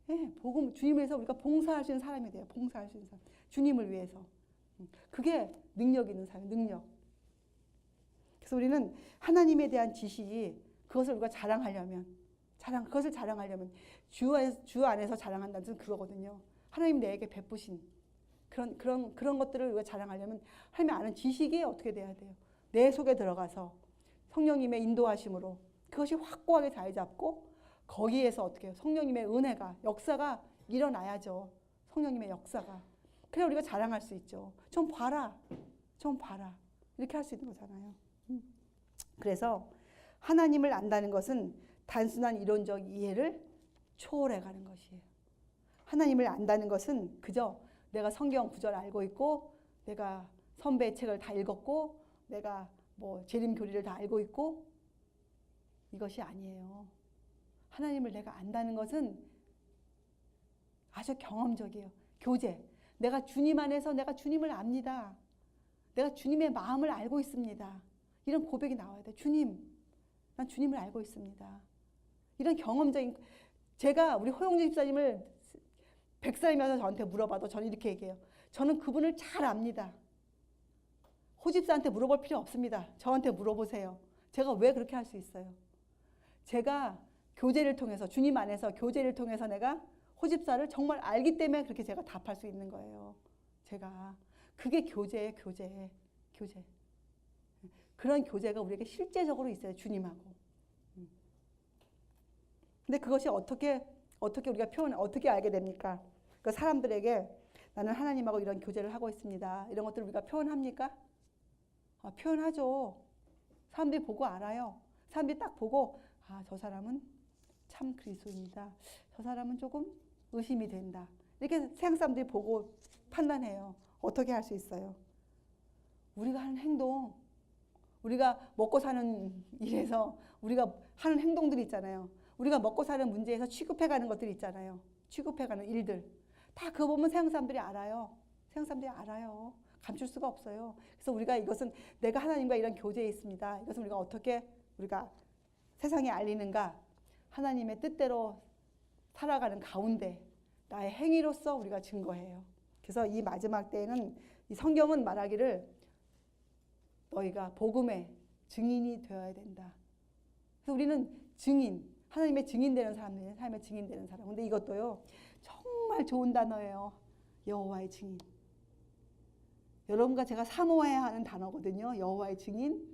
예, 주님을 위해서 우리가 봉사할 수 있는 사람이 돼요. 봉사할 수 있는 사람. 주님을 위해서. 그게 능력 있는 사람, 능력. 그래서 우리는 하나님에 대한 지식이 그것을 우리가 그것을 자랑하려면 주 안에서 자랑한다는 뜻은 그거거든요. 하나님 내게 베푸신 그런 것들을 우리가 자랑하려면 하나님의 아는 지식이 어떻게 돼야 돼요? 내 속에 들어가서 성령님의 인도하심으로 그것이 확고하게 자리 잡고 거기에서 어떻게 해요? 성령님의 은혜가 역사가 일어나야죠. 성령님의 역사가. 그래 우리가 자랑할 수 있죠. 좀 봐라. 이렇게 할 수 있는 거잖아요. 그래서 하나님을 안다는 것은 단순한 이론적 이해를 초월해가는 것이에요. 하나님을 안다는 것은 그저 내가 성경 구절 알고 있고 내가 선배의 책을 다 읽었고 내가 뭐 재림 교리를 다 알고 있고 이것이 아니에요. 하나님을 내가 안다는 것은 아주 경험적이에요. 교제. 내가 주님 안에서 내가 주님을 압니다. 내가 주님의 마음을 알고 있습니다. 이런 고백이 나와야 돼. 주님, 난 주님을 알고 있습니다. 이런 경험적인 제가 우리 호영주 집사님을 100살이면서 저한테 물어봐도 저는 이렇게 얘기해요. 저는 그분을 잘 압니다. 호 집사한테 물어볼 필요 없습니다. 저한테 물어보세요. 제가 왜 그렇게 할 수 있어요? 제가 교제를 통해서 주님 안에서 교제를 통해서 내가 호 집사를 정말 알기 때문에 그렇게 제가 답할 수 있는 거예요. 제가 그게 교제예요. 교제. 그런 교제가 우리에게 실제적으로 있어요. 주님하고. 근데 그것이 어떻게 우리가 어떻게 알게 됩니까? 그 사람들에게 나는 하나님하고 이런 교제를 하고 있습니다. 이런 것들을 우리가 표현합니까? 표현하죠. 사람들이 보고 알아요. 사람들이 딱 보고 저 사람은 참 그리스도입니다. 저 사람은 조금 의심이 된다. 이렇게 세상 사람들이 보고 판단해요. 어떻게 할 수 있어요? 우리가 하는 행동, 우리가 먹고 사는 일에서 우리가 하는 행동들이 있잖아요. 우리가 먹고 사는 문제에서 취급해가는 것들이 있잖아요. 취급해가는 일들. 다 그거 보면 세상 사람들이 알아요. 세상 사람들이 알아요. 감출 수가 없어요. 그래서 우리가 이것은 내가 하나님과 이런 교제에 있습니다. 이것은 우리가 어떻게 우리가 세상에 알리는가? 하나님의 뜻대로 살아가는 가운데 나의 행위로서 우리가 증거해요. 그래서 이 마지막 때에는 이 성경은 말하기를 너희가 복음의 증인이 되어야 된다. 그래서 우리는 증인, 하나님의 증인되는 사람들이에요. 하나님의 증인되는 사람. 근데 이것도요, 정말 좋은 단어예요. 여호와의 증인. 여러분과 제가 사모해야 하는 단어거든요. 여호와의 증인.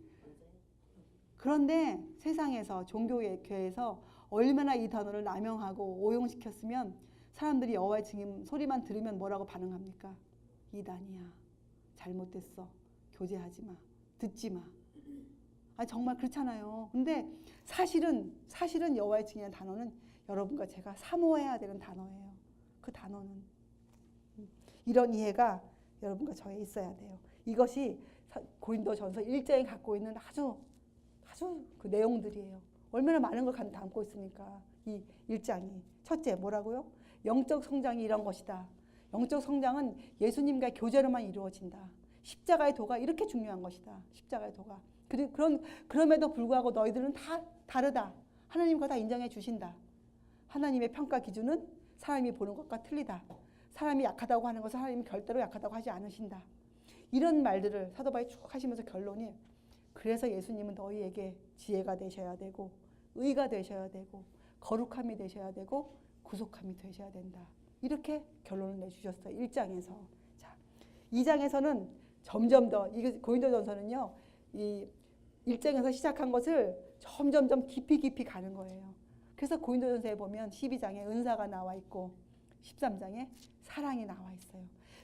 그런데 세상에서 종교계에서 얼마나 이 단어를 남용하고 오용시켰으면 사람들이 여호와의 증인 소리만 들으면 뭐라고 반응합니까? 이단이야. 잘못됐어. 교제하지 마. 듣지 마. 정말 그렇잖아요. 근데 사실은 여호와의 증인이라는 단어는 여러분과 제가 사모해야 되는 단어예요. 그 단어는 이런 이해가 여러분과 저에 있어야 돼요. 이것이 고린도전서 1장이 갖고 있는 아주 그 내용들이에요. 얼마나 많은 걸 담고 있습니까? 이 1장이. 첫째 뭐라고요? 영적 성장이 이런 것이다. 영적 성장은 예수님과의 교제로만 이루어진다. 십자가의 도가 이렇게 중요한 것이다. 십자가의 도가. 그럼에도 불구하고 너희들은 다 다르다. 하나님과 다 인정해 주신다. 하나님의 평가 기준은 사람이 보는 것과 틀리다. 사람이 약하다고 하는 것을 하나님이 절대로 약하다고 하지 않으신다. 이런 말들을 사도 바울이 쭉 하시면서 결론이 그래서 예수님은 너희에게 지혜가 되셔야 되고 의가 되셔야 되고 거룩함이 되셔야 되고 구속함이 되셔야 된다. 이렇게 결론을 내주셨어요. 1장에서. 자, 2장에서는 점점 더 이 고린도전서는요. 이 1장에서 시작한 것을 점점점 깊이 가는 거예요. 그래서 고린도전서에 보면 12장에 은사가 나와 있고 13장에 사랑이 나와 있어요.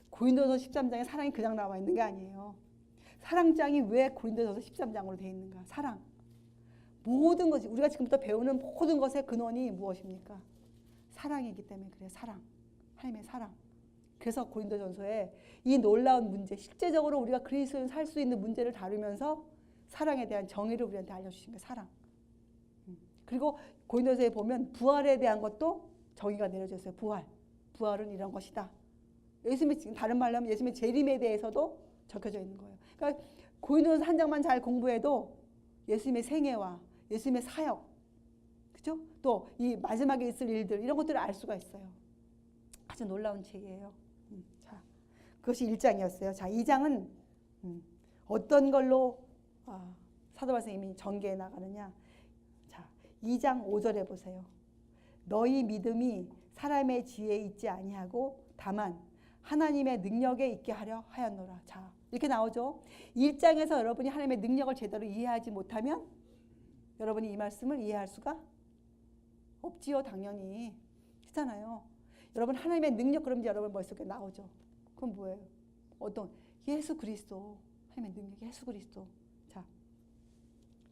고린도전서 13장에 사랑이 그냥 나와 있는 게 아니에요. 사랑장이 왜 고린도전서 13장으로 되어 있는가? 사랑. 모든 것이 우리가 지금부터 배우는 모든 것의 근원이 무엇입니까? 사랑이기 때문에 그래요. 사랑. 하나님의 사랑. 그래서 고린도전서에 이 놀라운 문제, 실제적으로 우리가 그리스도인 살 수 있는 문제를 다루면서 사랑에 대한 정의를 우리한테 알려주신 거예요. 사랑. 그리고 고린도서에 보면 부활에 대한 것도 정의가 내려졌어요. 부활은 이런 것이다. 예수님의 지금 다른 말로 하면 예수님의 재림에 대해서도 적혀져 있는 거예요. 그러니까 고린도서 한 장만 잘 공부해도 예수님의 생애와 예수님의 사역, 그죠? 또 이 마지막에 있을 일들 이런 것들을 알 수가 있어요. 아주 놀라운 책이에요. 자, 그것이 1장이었어요. 자, 2장은 어떤 걸로 사도 바울 선생님이 전개해 나가느냐? 자, 2장 5절에 보세요. 너희 믿음이 사람의 지혜에 있지 아니하고 다만 하나님의 능력에 있게 하려 하였노라. 자, 이렇게 나오죠. 1장에서 여러분이 하나님의 능력을 제대로 이해하지 못하면 여러분이 이 말씀을 이해할 수가 없지요. 당연히. 그렇잖아요. 여러분 하나님의 능력 그럼 여러분 머릿속에 나오죠. 그건 뭐예요? 어떤 예수 그리스도. 하나님의 능력 예수 그리스도. 자,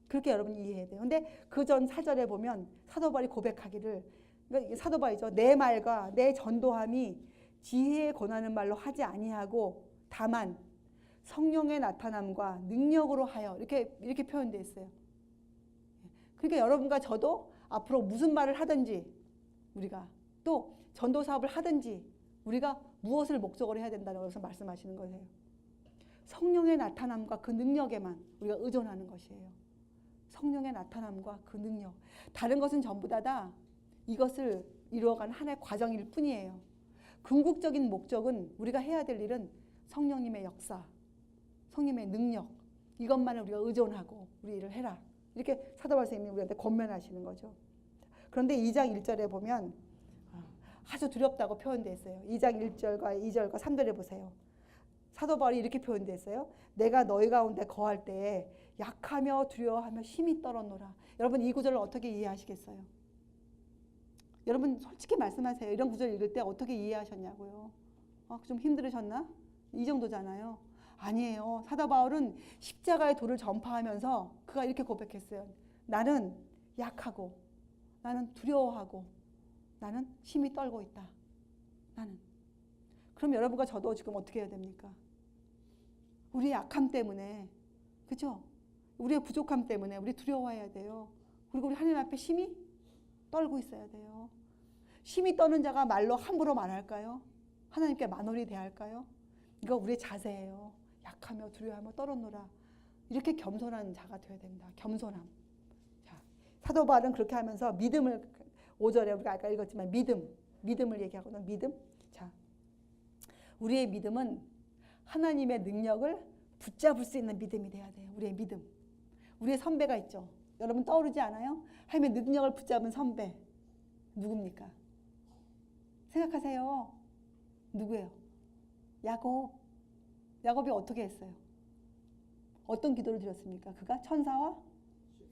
그렇게 여러분이 이해해야 돼요. 근데 그 전 4절에 보면 사도 바울이 고백하기를, 그러니까 사도 바울이죠. 내 말과 내 전도함이 지혜에 권하는 말로 하지 아니하고 다만 성령의 나타남과 능력으로 하여 이렇게 표현되어 있어요. 그러니까 여러분과 저도 앞으로 무슨 말을 하든지 우리가 또 전도 사업을 하든지 우리가 무엇을 목적으로 해야 된다고 해서 말씀하시는 거예요. 성령의 나타남과 그 능력에만 우리가 의존하는 것이에요. 성령의 나타남과 그 능력. 다른 것은 전부 다 이것을 이루어가는 하나의 과정일 뿐이에요. 궁극적인 목적은 우리가 해야 될 일은 성령님의 역사, 성령님의 능력, 이것만을 우리가 의존하고 우리 일을 해라. 이렇게 사도 바울 선생님이 우리한테 권면하시는 거죠. 그런데 2장 1절에 보면 아주 두렵다고 표현되어 있어요. 2장 1절과 2절과 3절에 보세요. 사도 바울이 이렇게 표현되어 있어요. 내가 너희 가운데 거할 때에 약하며 두려워하며 힘이 떨었노라. 여러분 이 구절을 어떻게 이해하시겠어요? 여러분 솔직히 말씀하세요. 이런 구절 읽을 때 어떻게 이해하셨냐고요? 좀 힘들으셨나? 이 정도잖아요. 아니에요. 사도 바울은 십자가의 도를 전파하면서 그가 이렇게 고백했어요. 나는 약하고 나는 두려워하고 나는 힘이 떨고 있다. 나는. 그럼 여러분과 저도 지금 어떻게 해야 됩니까? 우리의 약함 때문에, 그렇죠? 우리의 부족함 때문에 우리 두려워해야 돼요. 그리고 우리 하나님 앞에 심히 떨고 있어야 돼요. 심히 떠는 자가 말로 함부로 말할까요? 하나님께 만홀히 대할까요? 이거 우리의 자세예요. 약하며 두려워하며 떨어노라. 이렇게 겸손한 자가 되어야 된다. 겸손함. 자, 사도 바울은 그렇게 하면서 믿음을 5절에 우리가 아까 읽었지만 믿음을 얘기하거든. 믿음. 자, 우리의 믿음은 하나님의 능력을 붙잡을 수 있는 믿음이 돼야 돼요. 우리의 믿음. 우리의 선배가 있죠. 여러분 떠오르지 않아요? 하나님의 능력을 붙잡은 선배. 누굽니까? 생각하세요. 누구예요? 야곱. 야곱이 어떻게 했어요? 어떤 기도를 드렸습니까? 그가 천사와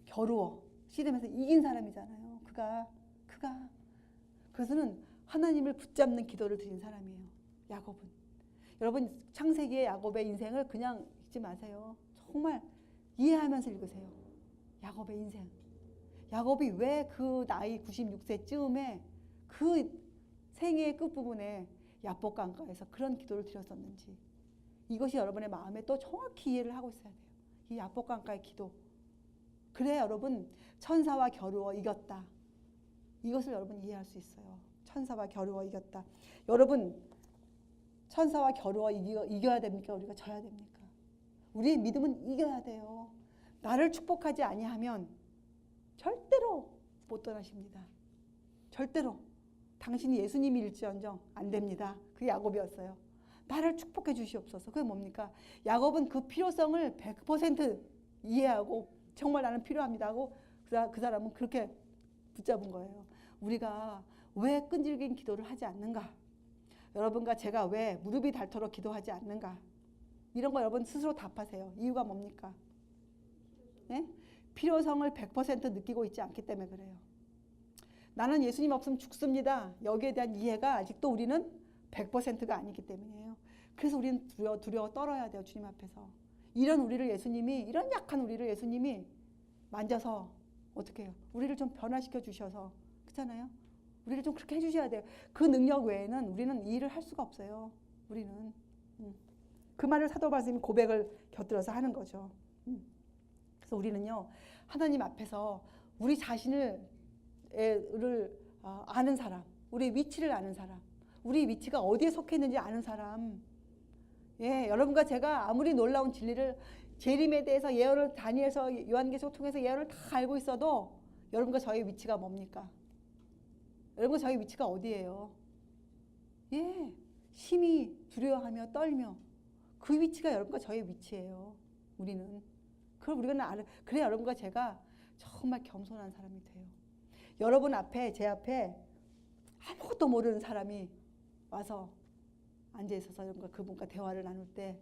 겨루어 씨름해서 이긴 사람이잖아요. 그가 그래서는 하나님을 붙잡는 기도를 드린 사람이에요. 야곱은. 여러분 창세기의 야곱의 인생을 그냥 읽지 마세요. 정말 이해하면서 읽으세요. 야곱의 인생. 야곱이 왜 그 나이 96세쯤에 그 생애의 끝부분에 야복강가에서 그런 기도를 드렸었는지, 이것이 여러분의 마음에 또 정확히 이해를 하고 있어야 돼요. 이 야복강가의 기도. 그래 여러분 천사와 겨루어 이겼다. 이것을 여러분 이해할 수 있어요. 천사와 겨루어 이겼다. 여러분 천사와 겨루어 이겨야 됩니까? 우리가 져야 됩니까? 우리의 믿음은 이겨야 돼요. 나를 축복하지 아니하면 절대로 못 떠나십니다. 절대로. 당신이 예수님일지언정 안 됩니다. 그게 야곱이었어요. 나를 축복해 주시옵소서. 그게 뭡니까? 야곱은 그 필요성을 100% 이해하고 정말 나는 필요합니다 하고 그 사람은 그렇게 붙잡은 거예요. 우리가 왜 끈질긴 기도를 하지 않는가? 여러분과 제가 왜 무릎이 닳도록 기도하지 않는가? 이런 거 여러분 스스로 답하세요. 이유가 뭡니까? 네? 필요성을 100% 느끼고 있지 않기 때문에 그래요. 나는 예수님 없으면 죽습니다. 여기에 대한 이해가 아직도 우리는 100%가 아니기 때문이에요. 그래서 우리는 두려워 떨어야 돼요. 주님 앞에서. 이런 약한 우리를 예수님이 만져서 어떻게 해요? 우리를 좀 변화시켜 주셔서, 그렇잖아요? 우리를 좀 그렇게 해주셔야 돼요. 그 능력 외에는 우리는 이 일을 할 수가 없어요. 우리는. 그 말을 사도 바울이 고백을 곁들여서 하는 거죠. 그래서 우리는요, 하나님 앞에서 우리 자신을 아는 사람, 우리 위치를 아는 사람, 우리 위치가 어디에 속해 있는지 아는 사람. 예, 여러분과 제가 아무리 놀라운 진리를 재림에 대해서 예언을 다니엘서 요한계시록 통해서 예언을 다 알고 있어도 여러분과 저의 위치가 뭡니까? 여러분과 저의 위치가 어디예요? 예, 심히 두려워하며 떨며 그 위치가 여러분과 저의 위치예요. 우리는. 그걸 우리가 그래 여러분과 제가 정말 겸손한 사람이 돼요. 여러분 앞에, 제 앞에 아무것도 모르는 사람이 와서 앉아 있어서 여러분과 그분과 대화를 나눌 때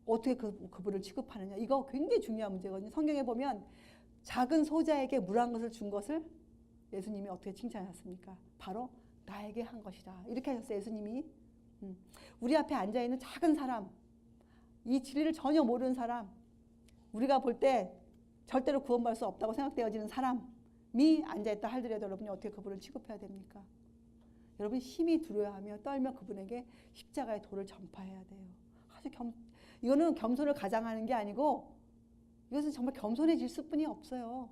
어떻게 그분을 취급하느냐, 이거 굉장히 중요한 문제거든요. 성경에 보면 작은 소자에게 물 한 것을 준 것을 예수님이 어떻게 칭찬하셨습니까? 바로 나에게 한 것이다. 이렇게 하셨어요. 예수님이. 우리 앞에 앉아있는 작은 사람, 이 진리를 전혀 모르는 사람, 우리가 볼 때 절대로 구원받을 수 없다고 생각되어지는 사람이 앉아있다 하더라도 여러분이 어떻게 그분을 취급해야 됩니까? 여러분 심히 두려워하며 떨며 그분에게 십자가의 도를 전파해야 돼요. 이거는 겸손을 가장하는 게 아니고 이것은 정말 겸손해질 수뿐이 없어요.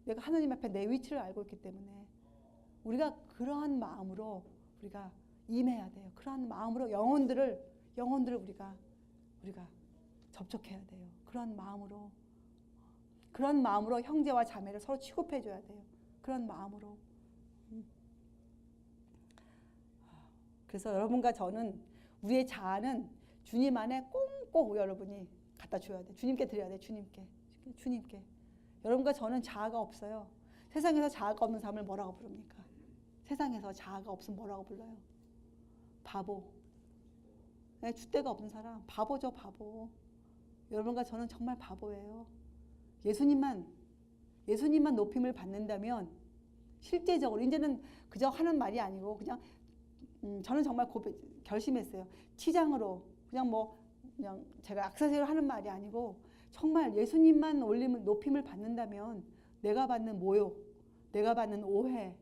내가 하나님 앞에 내 위치를 알고 있기 때문에 우리가 그러한 마음으로 우리가 임해야 돼요. 그러한 마음으로 영혼들을 우리가 접촉해야 돼요. 그런 마음으로 형제와 자매를 서로 취급해줘야 돼요. 그런 마음으로. 그래서 여러분과 저는 우리의 자아는 주님 안에 꼭 여러분이 갖다 줘야 돼요. 주님께 드려야 돼요. 주님께. 여러분과 저는 자아가 없어요. 세상에서 자아가 없는 사람을 뭐라고 부릅니까? 세상에서 자아가 없으면 뭐라고 불러요? 바보. 네, 줏대가 없는 사람. 바보죠, 바보. 여러분과 저는 정말 바보예요. 예수님만 높임을 받는다면 실제적으로 이제는 그저 하는 말이 아니고 그냥 저는 정말 결심했어요. 치장으로 그냥 제가 악사세로 하는 말이 아니고 정말 예수님만 높임을 받는다면 내가 받는 모욕, 내가 받는 오해,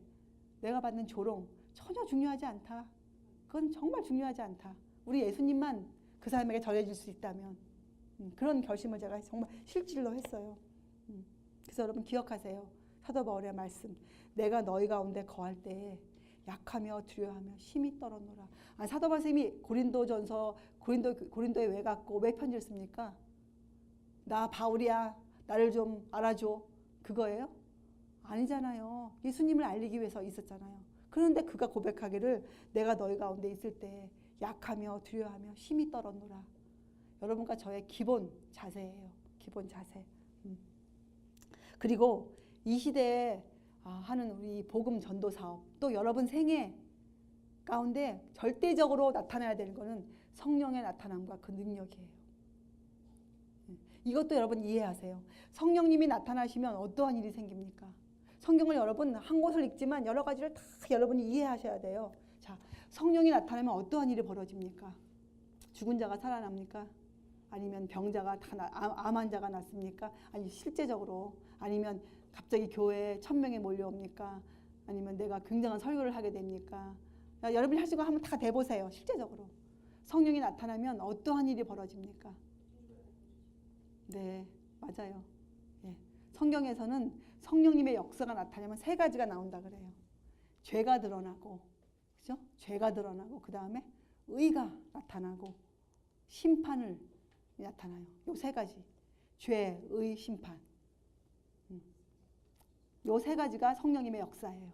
내가 받는 조롱 전혀 중요하지 않다. 그건 정말 중요하지 않다. 우리 예수님만 그 사람에게 전해질 수 있다면 그런 결심을 제가 정말 실질로 했어요. 그래서 여러분 기억하세요. 사도 바울의 말씀. 내가 너희 가운데 거할 때에 약하며 두려워하며 힘이 떨어노라. 사도 바울이 고린도에 왜 갔고 왜 편지를 씁니까? 나 바울이야. 나를 좀 알아줘. 그거예요? 아니잖아요. 예수님을 알리기 위해서 있었잖아요. 그런데 그가 고백하기를 내가 너희 가운데 있을 때 약하며 두려워하며 힘이 떨어노라. 여러분과 저의 기본 자세예요. 기본 자세. 그리고 이 시대에 하는 우리 복음 전도 사업, 또 여러분 생애 가운데 절대적으로 나타나야 되는 것은 성령의 나타남과 그 능력이에요. 이것도 여러분 이해하세요. 성령님이 나타나시면 어떠한 일이 생깁니까? 성경을 여러분 한 곳을 읽지만 여러 가지를 다 여러분이 이해하셔야 돼요. 자, 성령이 나타나면 어떠한 일이 벌어집니까? 죽은 자가 살아납니까? 아니면 병자가 암 환자가 낫습니까? 아니 실제적으로 아니면 갑자기 교회에 1000명이 몰려옵니까? 아니면 내가 굉장한 설교를 하게 됩니까? 여러분이 하시는 거 한번 다 대보세요. 실제적으로 성령이 나타나면 어떠한 일이 벌어집니까? 네, 맞아요. 예. 성경에서는 성령님의 역사가 나타나면 세 가지가 나온다 그래요. 죄가 드러나고, 그죠? 죄가 드러나고 그 다음에 의가 나타나고 심판을 나타나요. 요 세 가지. 죄, 의, 심판. 요 세 가지가 성령님의 역사예요.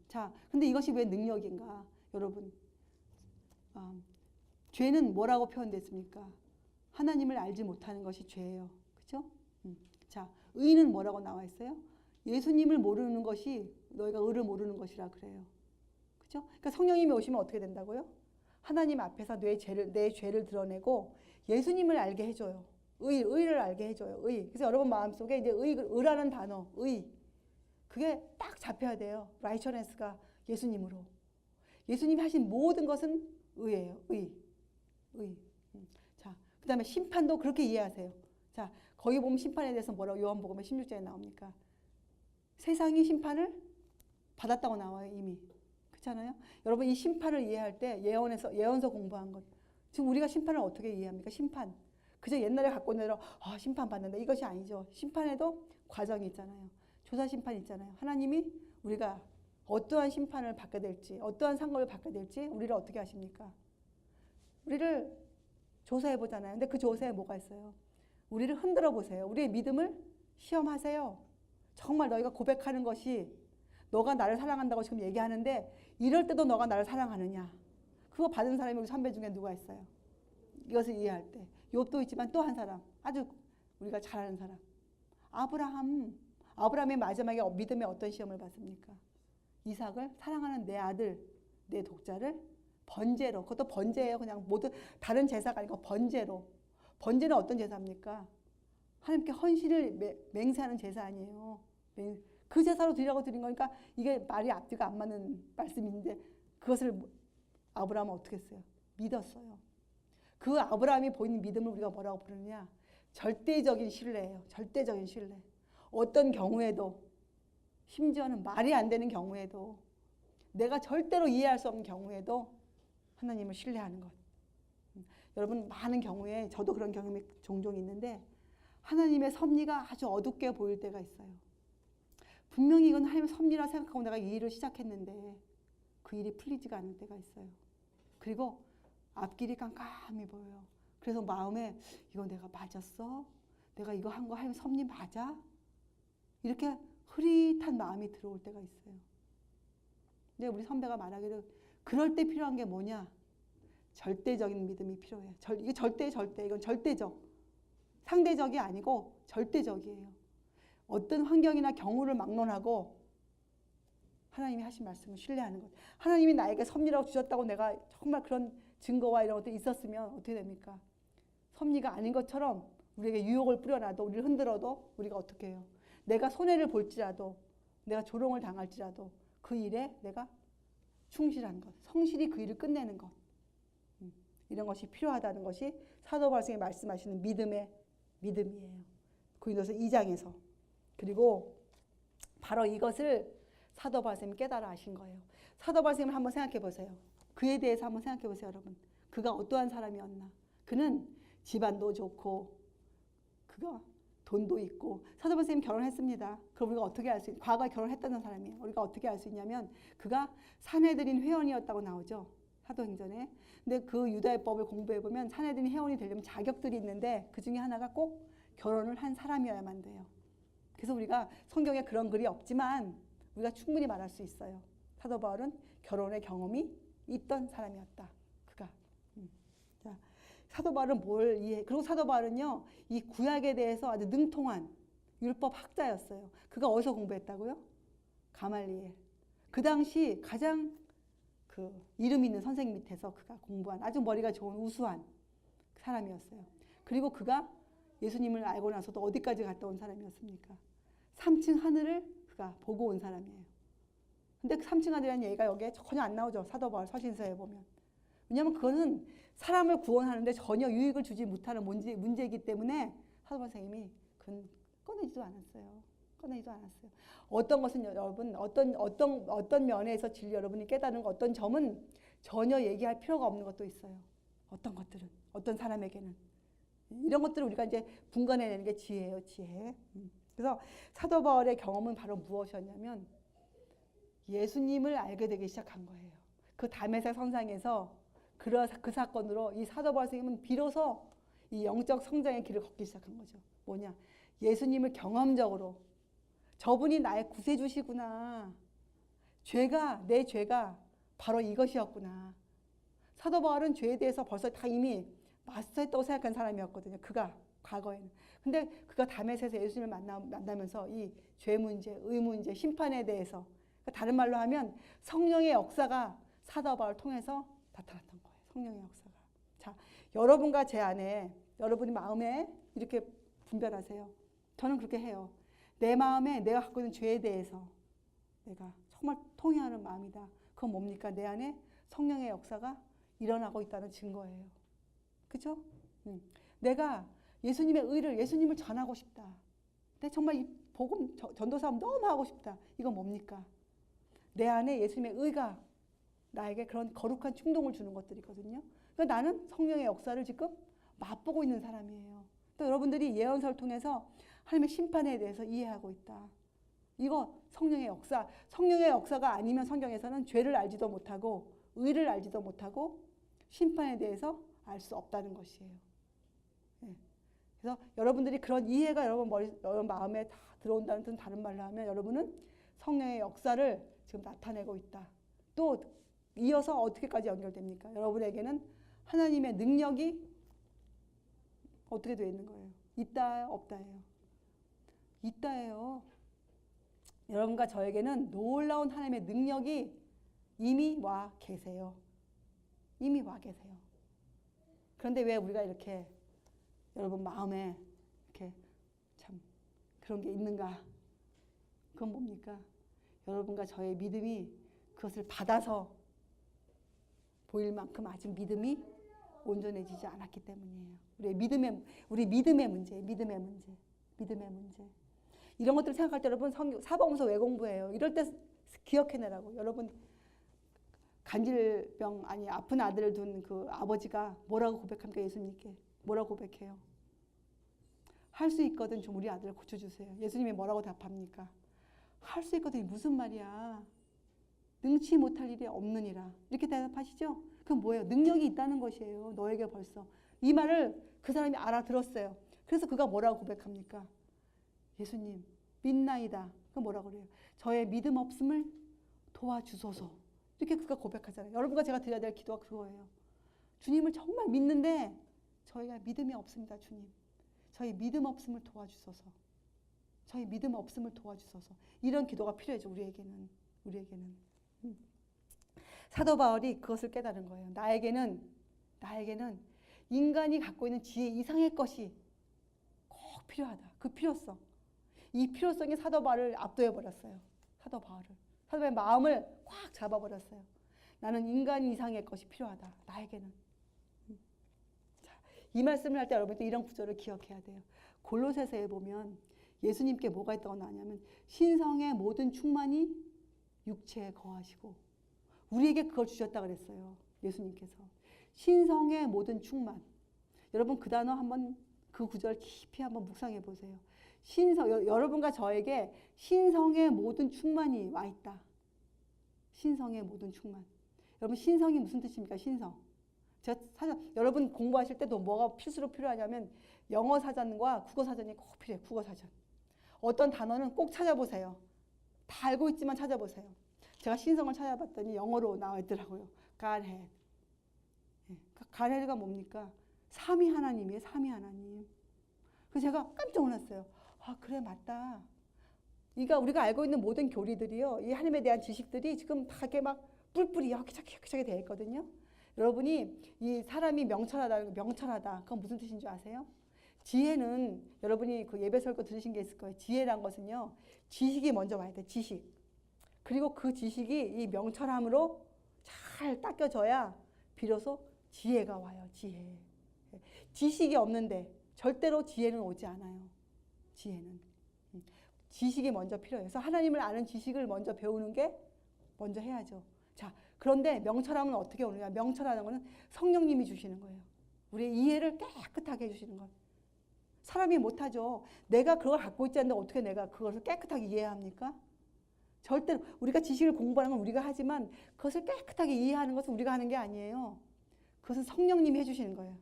자, 근데 이것이 왜 능력인가? 여러분, 죄는 뭐라고 표현됐습니까? 하나님을 알지 못하는 것이 죄예요. 그죠? 자, 의는 뭐라고 나와 있어요? 예수님을 모르는 것이 너희가 의를 모르는 것이라 그래요. 그죠? 그러니까 성령님이 오시면 어떻게 된다고요? 하나님 앞에서 내 죄를 드러내고 예수님을 알게 해줘요. 의를 알게 해줘요. 의. 그래서 여러분 마음속에 이제 의라는 단어, 의. 그게 딱 잡혀야 돼요. righteousness가 예수님으로. 예수님이 하신 모든 것은 의예요. 의. 자, 그 다음에 심판도 그렇게 이해하세요. 자, 거기 보면 심판에 대해서 뭐라고 요한복음의 16장에 나옵니까? 세상이 심판을 받았다고 나와요, 이미. 그렇잖아요? 여러분 이 심판을 이해할 때 예언서 공부한 것. 지금 우리가 심판을 어떻게 이해합니까? 심판. 그저 옛날에 갖고 내려 심판 받는다. 이것이 아니죠. 심판에도 과정이 있잖아요. 조사 심판이 있잖아요. 하나님이 우리가 어떠한 심판을 받게 될지, 어떠한 상급을 받게 될지 우리를 어떻게 하십니까? 우리를 조사해 보잖아요. 근데 그 조사에 뭐가 있어요? 우리를 흔들어 보세요. 우리의 믿음을 시험하세요. 정말 너희가 고백하는 것이 너가 나를 사랑한다고 지금 얘기하는데 이럴 때도 너가 나를 사랑하느냐? 그거 받은 사람이 우리 선배 중에 누가 있어요? 이것을 이해할 때. 욥도 있지만 또 한 사람, 아주 우리가 잘 아는 사람. 아브라함의 마지막에 믿음의 어떤 시험을 받습니까? 이삭을 사랑하는 내 아들, 내 독자를 번제로, 그것도 번제예요. 그냥 모든 다른 제사가 아니고 번제로. 번제는 어떤 제사입니까? 하나님께 헌신을 맹세하는 제사 아니에요. 그 제사로 드리라고 드린 거니까 이게 말이 앞뒤가 안 맞는 말씀인데 그것을 아브라함은 어떻게 했어요? 믿었어요. 그 아브라함이 보이는 믿음을 우리가 뭐라고 부르느냐? 절대적인 신뢰예요. 절대적인 신뢰. 어떤 경우에도, 심지어는 말이 안 되는 경우에도, 내가 절대로 이해할 수 없는 경우에도 하나님을 신뢰하는 것. 여러분 많은 경우에 저도 그런 경험이 종종 있는데 하나님의 섭리가 아주 어둡게 보일 때가 있어요. 분명히 이건 하나님의 섭리라 생각하고 내가 이 일을 시작했는데 그 일이 풀리지가 않을 때가 있어요. 그리고 앞길이 깜깜해 보여요. 그래서 마음에 이거 내가 맞았어? 내가 이거 한 거 하나님 섭리 맞아? 이렇게 흐릿한 마음이 들어올 때가 있어요. 근데 우리 선배가 말하기를 그럴 때 필요한 게 뭐냐? 절대적인 믿음이 필요해요. 이게 이건 절대적. 상대적이 아니고 절대적이에요. 어떤 환경이나 경우를 막론하고 하나님이 하신 말씀을 신뢰하는 것. 하나님이 나에게 섭리라고 주셨다고 내가 정말 그런 증거와 이런 것들이 있었으면 어떻게 됩니까? 섭리가 아닌 것처럼 우리에게 유혹을 뿌려놔도 우리를 흔들어도 우리가 어떻게 해요? 내가 손해를 볼지라도 내가 조롱을 당할지라도 그 일에 내가 충실한 것. 성실히 그 일을 끝내는 것. 이런 것이 필요하다는 것이 사도 바울이 말씀하시는 믿음이에요. 고린도서 2장에서. 그리고 바로 이것을 사도 바울이 깨달아 하신 거예요. 사도 바울을 한번 생각해 보세요. 그에 대해서 한번 생각해 보세요, 여러분. 그가 어떠한 사람이었나? 그는 집안도 좋고 그가 돈도 있고. 사도 바울 선생님 결혼했습니다. 그럼 우리가 어떻게 알 수 있냐? 과거에 결혼했다는 사람이에요. 우리가 어떻게 알 수 있냐면 그가 사내들인 회원이었다고 나오죠. 사도행전에. 근데 그 유다율법을 공부해 보면 사내들인 회원이 되려면 자격들이 있는데 그 중에 하나가 꼭 결혼을 한 사람이어야만 돼요. 그래서 우리가 성경에 그런 글이 없지만 우리가 충분히 말할 수 있어요. 사도 바울은 결혼의 경험이 있던 사람이었다. 그가. 자, 사도 바울은 뭘 이해? 그리고 사도 바울은요, 이 구약에 대해서 아주 능통한 율법 학자였어요. 그가 어디서 공부했다고요? 가말리엘. 그 당시 가장 그 이름 있는 선생님 밑에서 그가 공부한 아주 머리가 좋은 우수한 사람이었어요. 그리고 그가 예수님을 알고 나서도 어디까지 갔다 온 사람이었습니까? 3층 하늘을 그가 보고 온 사람이에요. 근데 그 3층 하늘이라는 얘기가 여기에 전혀 안 나오죠. 사도 바울 서신서에 보면. 왜냐하면 그거는 사람을 구원하는데 전혀 유익을 주지 못하는 문제이기 때문에 사도 바울 선생님이 그건 꺼내지도 않았어요. 꺼내지도 않았어요. 어떤 것은 여러분 어떤 면에서 진리 여러분이 깨달은 어떤 점은 전혀 얘기할 필요가 없는 것도 있어요. 어떤 것들은 어떤 사람에게는 이런 것들을 우리가 이제 분간해내는 게 지혜예요, 지혜. 그래서 사도 바울의 경험은 바로 무엇이었냐면 예수님을 알게 되기 시작한 거예요. 그 다메섹 선상에서 그 사건으로 이 사도 바울 선생님은 비로소 이 영적 성장의 길을 걷기 시작한 거죠. 뭐냐? 예수님을 경험적으로 저분이 나의 구세주시구나. 내 죄가 바로 이것이었구나. 사도 바울은 죄에 대해서 벌써 다 이미 마스터했다고 생각한 사람이었거든요. 그가 과거에는. 근데 그가 다메섹에서 예수님을 만나면서 이 죄 문제, 의 문제, 심판에 대해서 다른 말로 하면 성령의 역사가 사도 바울을 통해서 나타났던 거예요. 성령의 역사가. 자, 여러분과 제 안에 여러분이 마음에 이렇게 분별하세요. 저는 그렇게 해요. 내 마음에 내가 갖고 있는 죄에 대해서 내가 정말 통회하는 마음이다. 그건 뭡니까? 내 안에 성령의 역사가 일어나고 있다는 증거예요. 그죠? 내가 예수님을 전하고 싶다. 근데 정말 이 복음 전도사업 너무 하고 싶다. 이건 뭡니까? 내 안에 예수님의 의가 나에게 그런 거룩한 충동을 주는 것들이거든요. 그러니까 나는 성령의 역사를 지금 맛보고 있는 사람이에요. 또 여러분들이 예언서를 통해서 하나님의 심판에 대해서 이해하고 있다. 이거 성령의 역사가 아니면 성경에서는 죄를 알지도 못하고 의를 알지도 못하고 심판에 대해서 알 수 없다는 것이에요. 네. 그래서 여러분들이 그런 이해가 여러분 마음에 다 들어온다는 뜻은 다른 말로 하면 여러분은 성령의 역사를 지금 나타내고 있다. 또 이어서 어떻게까지 연결됩니까? 여러분에게는 하나님의 능력이 어떻게 되어 있는 거예요? 있다, 없다예요. 있다예요. 여러분과 저에게는 놀라운 하나님의 능력이 이미 와 계세요. 이미 와 계세요. 그런데 왜 우리가 이렇게 여러분 마음에 이렇게 참 그런 게 있는가? 그건 뭡니까? 여러분과 저의 믿음이 그것을 받아서 보일 만큼 아직 믿음이 온전해지지 않았기 때문이에요. 우리 믿음의 문제. 이런 것들을 생각할 때 여러분 사복음서 왜 공부해요? 이럴 때 기억해내라고. 여러분 간질병 아픈 아들을 둔 그 아버지가 뭐라고 고백합니까? 예수님께 뭐라고 고백해요? 할 수 있거든 좀 우리 아들을 고쳐주세요. 예수님이 뭐라고 답합니까? 할 수 있거든 무슨 말이야? 능치 못할 일이 없느니라. 이렇게 대답하시죠? 그건 뭐예요? 능력이 있다는 것이에요. 너에게 벌써. 이 말을 그 사람이 알아들었어요. 그래서 그가 뭐라고 고백합니까? 예수님 믿나이다. 그건 뭐라고 그래요? 저의 믿음 없음을 도와주소서. 이렇게 그가 고백하잖아요. 여러분과 제가 드려야 될 기도가 그거예요. 주님을 정말 믿는데 저희가 믿음이 없습니다. 주님. 저희 믿음 없음을 도와주소서. 저희 믿음 없음을 도와주소서. 이런 기도가 필요해요. 우리에게는. 사도 바울이 그것을 깨달은 거예요. 나에게는 인간이 갖고 있는 지혜 이상의 것이 꼭 필요하다. 그 필요성. 이 필요성이 사도 바울을 압도해 버렸어요. 사도 바울의 마음을 꽉 잡아버렸어요. 나는 인간 이상의 것이 필요하다. 나에게는. 자, 이 말씀을 할 때 여러분들 이런 구절을 기억해야 돼요. 골로새서에 보면 예수님께 뭐가 있다고 나오냐면 신성의 모든 충만이 육체에 거하시고 우리에게 그걸 주셨다 그랬어요. 예수님께서. 신성의 모든 충만. 여러분 그 단어 한번 그 구절 깊이 한번 묵상해 보세요. 여러분과 저에게 신성의 모든 충만이 와 있다. 신성의 모든 충만. 여러분 신성이 무슨 뜻입니까? 신성. 여러분 공부하실 때도 뭐가 필수로 필요하냐면 영어 사전과 국어 사전이 꼭 필요해요. 국어 사전. 어떤 단어는 꼭 찾아보세요. 다 알고 있지만 찾아보세요. 제가 신성을 찾아봤더니 영어로 나와 있더라고요. Godhead. Godhead가 뭡니까? 삼위 하나님이에요. 삼위 하나님. 그래서 제가 깜짝 놀랐어요. 아, 그래, 맞다. 그러니까 우리가 알고 있는 모든 교리들이요, 이 하나님에 대한 지식들이 지금 다 이렇게 막 뿔뿔이 여기저기 되어 있거든요. 여러분이 이 사람이 명철하다. 그건 무슨 뜻인 줄 아세요? 지혜는 여러분이 그 예배 설교 들으신 게 있을 거예요. 지혜란 것은요, 지식이 먼저 와야 돼. 지식. 그리고 그 지식이 이 명철함으로 잘 닦여져야 비로소 지혜가 와요. 지혜. 지식이 없는데 절대로 지혜는 오지 않아요. 지혜는. 지식이 먼저 필요해요. 그래서 하나님을 아는 지식을 먼저 배우는 게 먼저 해야죠. 자, 그런데 명철함은 어떻게 오느냐? 명철하는 거는 성령님이 주시는 거예요. 우리의 이해를 깨끗하게 해주시는 것. 사람이 못하죠. 내가 그걸 갖고 있지 않는데 어떻게 내가 그것을 깨끗하게 이해합니까? 절대로 우리가 지식을 공부하는 건 우리가 하지만 그것을 깨끗하게 이해하는 것은 우리가 하는 게 아니에요. 그것은 성령님이 해주시는 거예요.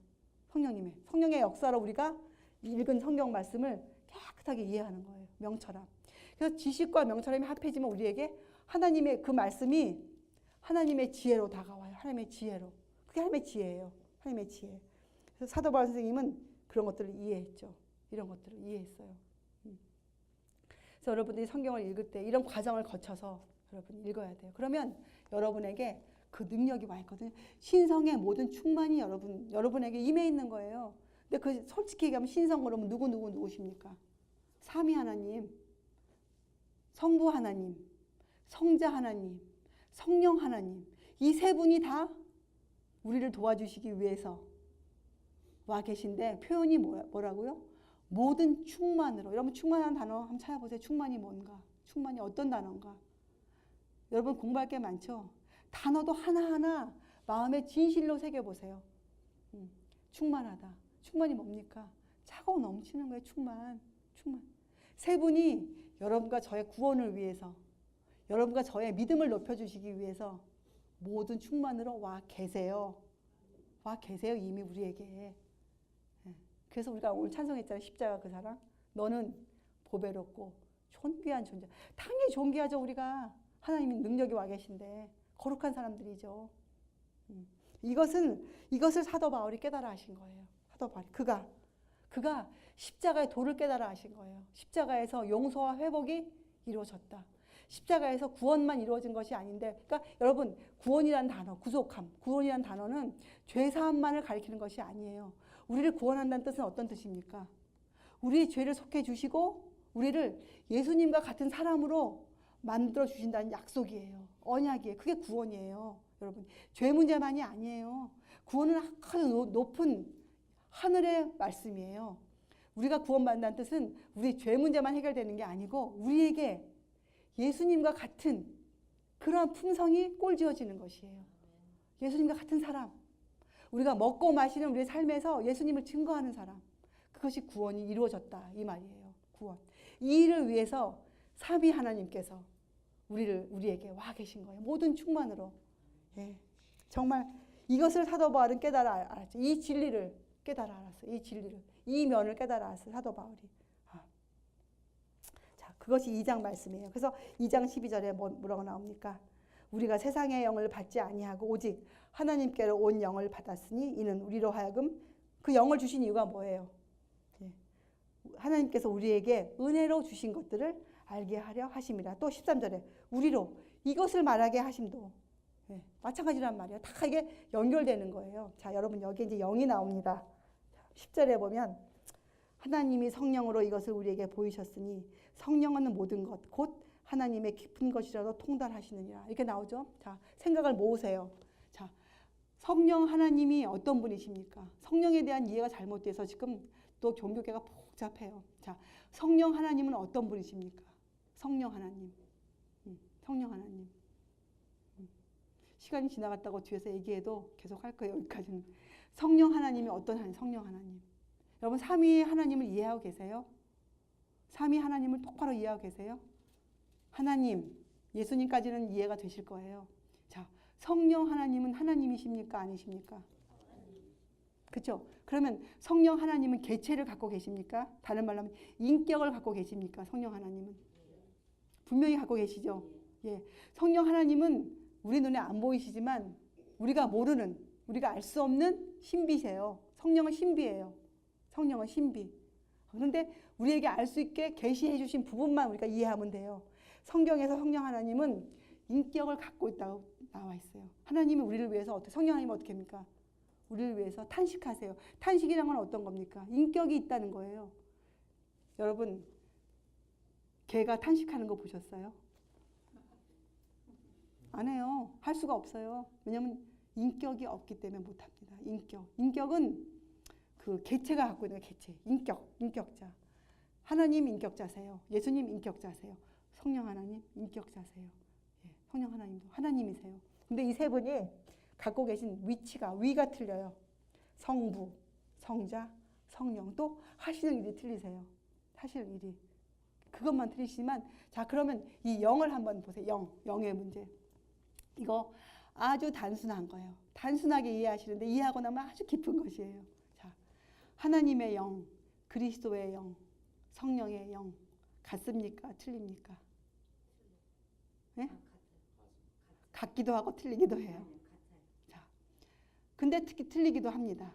성령의 역사로 우리가 읽은 성경 말씀을 깨끗하게 이해하는 거예요. 명철함. 그래서 지식과 명철함이 합해지면 우리에게 하나님의 그 말씀이 하나님의 지혜로 다가와요. 하나님의 지혜로. 그게 하나님의 지혜예요. 하나님의 지혜. 그래서 사도 바울 선생님은 그런 것들을 이해했죠. 이런 것들을 이해했어요. 그래서 여러분들이 성경을 읽을 때 이런 과정을 거쳐서 여러분이 읽어야 돼요. 그러면 여러분에게 그 능력이 와 있거든요. 신성의 모든 충만이 여러분에게 임해 있는 거예요. 근데 그 솔직히 얘기하면 신성 그러면 누구십니까? 삼위 하나님, 성부 하나님, 성자 하나님, 성령 하나님. 이 세 분이 다 우리를 도와주시기 위해서 와 계신데 표현이 뭐라고요? 모든 충만으로. 여러분 충만한 단어 한번 찾아보세요. 충만이 뭔가? 충만이 어떤 단어인가? 여러분 공부할 게 많죠? 단어도 하나하나 마음에 진실로 새겨보세요. 충만하다. 충만이 뭡니까? 차고 넘치는 거예요. 충만. 세 분이 여러분과 저의 구원을 위해서, 여러분과 저의 믿음을 높여주시기 위해서 모든 충만으로 와 계세요. 이미 우리에게. 그래서 우리가 오늘 찬송했잖아요. 십자가 그 사랑. 너는 보배롭고 존귀한 존재. 당연히 존귀하죠. 우리가 하나님의 능력이 와 계신데 거룩한 사람들이죠. 이것을 사도 바울이 깨달아 하신 거예요. 사도 바울이 그가 십자가의 도를 깨달아 하신 거예요. 십자가에서 용서와 회복이 이루어졌다. 십자가에서 구원만 이루어진 것이 아닌데, 그러니까 여러분 구원이란 단어, 구원이란 단어는 죄 사함만을 가리키는 것이 아니에요. 우리를 구원한다는 뜻은 어떤 뜻입니까? 우리의 죄를 속해 주시고 우리를 예수님과 같은 사람으로 만들어 주신다는 약속이에요. 언약이에요. 그게 구원이에요. 여러분 죄 문제만이 아니에요. 구원은 아주 높은 하늘의 말씀이에요. 우리가 구원받는다는 뜻은 우리 죄 문제만 해결되는 게 아니고 우리에게 예수님과 같은 그런 품성이 꼴지어지는 것이에요. 예수님과 같은 사람. 우리가 먹고 마시는 우리의 삶에서 예수님을 증거하는 사람. 그것이 구원이 이루어졌다 이 말이에요. 구원. 이 일을 위해서 삼위 하나님께서 우리에게 와 계신 거예요. 모든 충만으로. 예. 정말 이것을 사도 바울은 깨달아 알았죠. 이 진리를 깨달아 알았어요. 이 진리를. 이 면을 깨달아 알았어요. 사도 바울이. 자, 그것이 2장 말씀이에요. 그래서 2장 12절에 뭐라고 나옵니까? 우리가 세상의 영을 받지 아니하고 오직 하나님께로 온 영을 받았으니 이는 우리로 하여금 그 영을 주신 이유가 뭐예요? 예. 하나님께서 우리에게 은혜로 주신 것들을 알게 하려 하심이라. 또 13절에 우리로 이것을 말하게 하심도. 예. 마찬가지란 말이에요. 다 이게 연결되는 거예요. 자, 여러분 여기 이제 영이 나옵니다. 10절에 보면 하나님이 성령으로 이것을 우리에게 보이셨으니 성령은 모든 것 곧 하나님의 깊은 것이라도 통달하시느니라. 이렇게 나오죠. 자, 생각을 모으세요. 자, 성령 하나님이 어떤 분이십니까? 성령에 대한 이해가 잘못돼서 지금 또 종교계가 복잡해요. 자, 성령 하나님은 어떤 분이십니까? 성령 하나님. 성령 하나님. 시간이 지나갔다고 뒤에서 얘기해도 계속 할 거예요. 여기까지는. 성령 하나님이 어떤 성령 하나님? 여러분 삼위의 하나님을 이해하고 계세요? 삼위 하나님을 똑바로 이해하고 계세요? 하나님, 예수님까지는 이해가 되실 거예요. 자, 성령 하나님은 하나님이십니까? 아니십니까? 그렇죠? 그러면 성령 하나님은 개체를 갖고 계십니까? 다른 말로 하면 인격을 갖고 계십니까? 성령 하나님은 분명히 갖고 계시죠. 예, 성령 하나님은 우리 눈에 안 보이시지만 우리가 모르는, 우리가 알 수 없는 신비세요. 성령은 신비예요. 성령은 신비. 그런데 우리에게 알 수 있게 계시해 주신 부분만 우리가 이해하면 돼요. 성경에서 성령 하나님은 인격을 갖고 있다고 나와 있어요. 하나님이 우리를 위해서 성령 하나님은 어떻게 합니까? 우리를 위해서 탄식하세요. 탄식이란 건 어떤 겁니까? 인격이 있다는 거예요. 여러분, 개가 탄식하는 거 보셨어요? 안 해요. 할 수가 없어요. 왜냐하면 인격이 없기 때문에 못합니다. 인격은 그 개체가 갖고 있는 개체. 인격자. 하나님 인격자세요. 예수님 인격자세요. 성령 하나님 인격자세요. 예, 성령 하나님도 하나님이세요. 근데 이 세 분이 갖고 계신 위가 틀려요. 성부, 성자, 성령. 또 하시는 일이 틀리세요. 하시는 일이. 그것만 틀리시지만, 자, 그러면 이 영을 한번 보세요. 영의 문제. 이거 아주 단순한 거예요. 단순하게 이해하시는데 이해하고 나면 아주 깊은 것이에요. 자, 하나님의 영, 그리스도의 영, 성령의 영 같습니까? 틀립니까? 네? 같기도 하고 틀리기도 해요. 자, 근데 특히 틀리기도 합니다.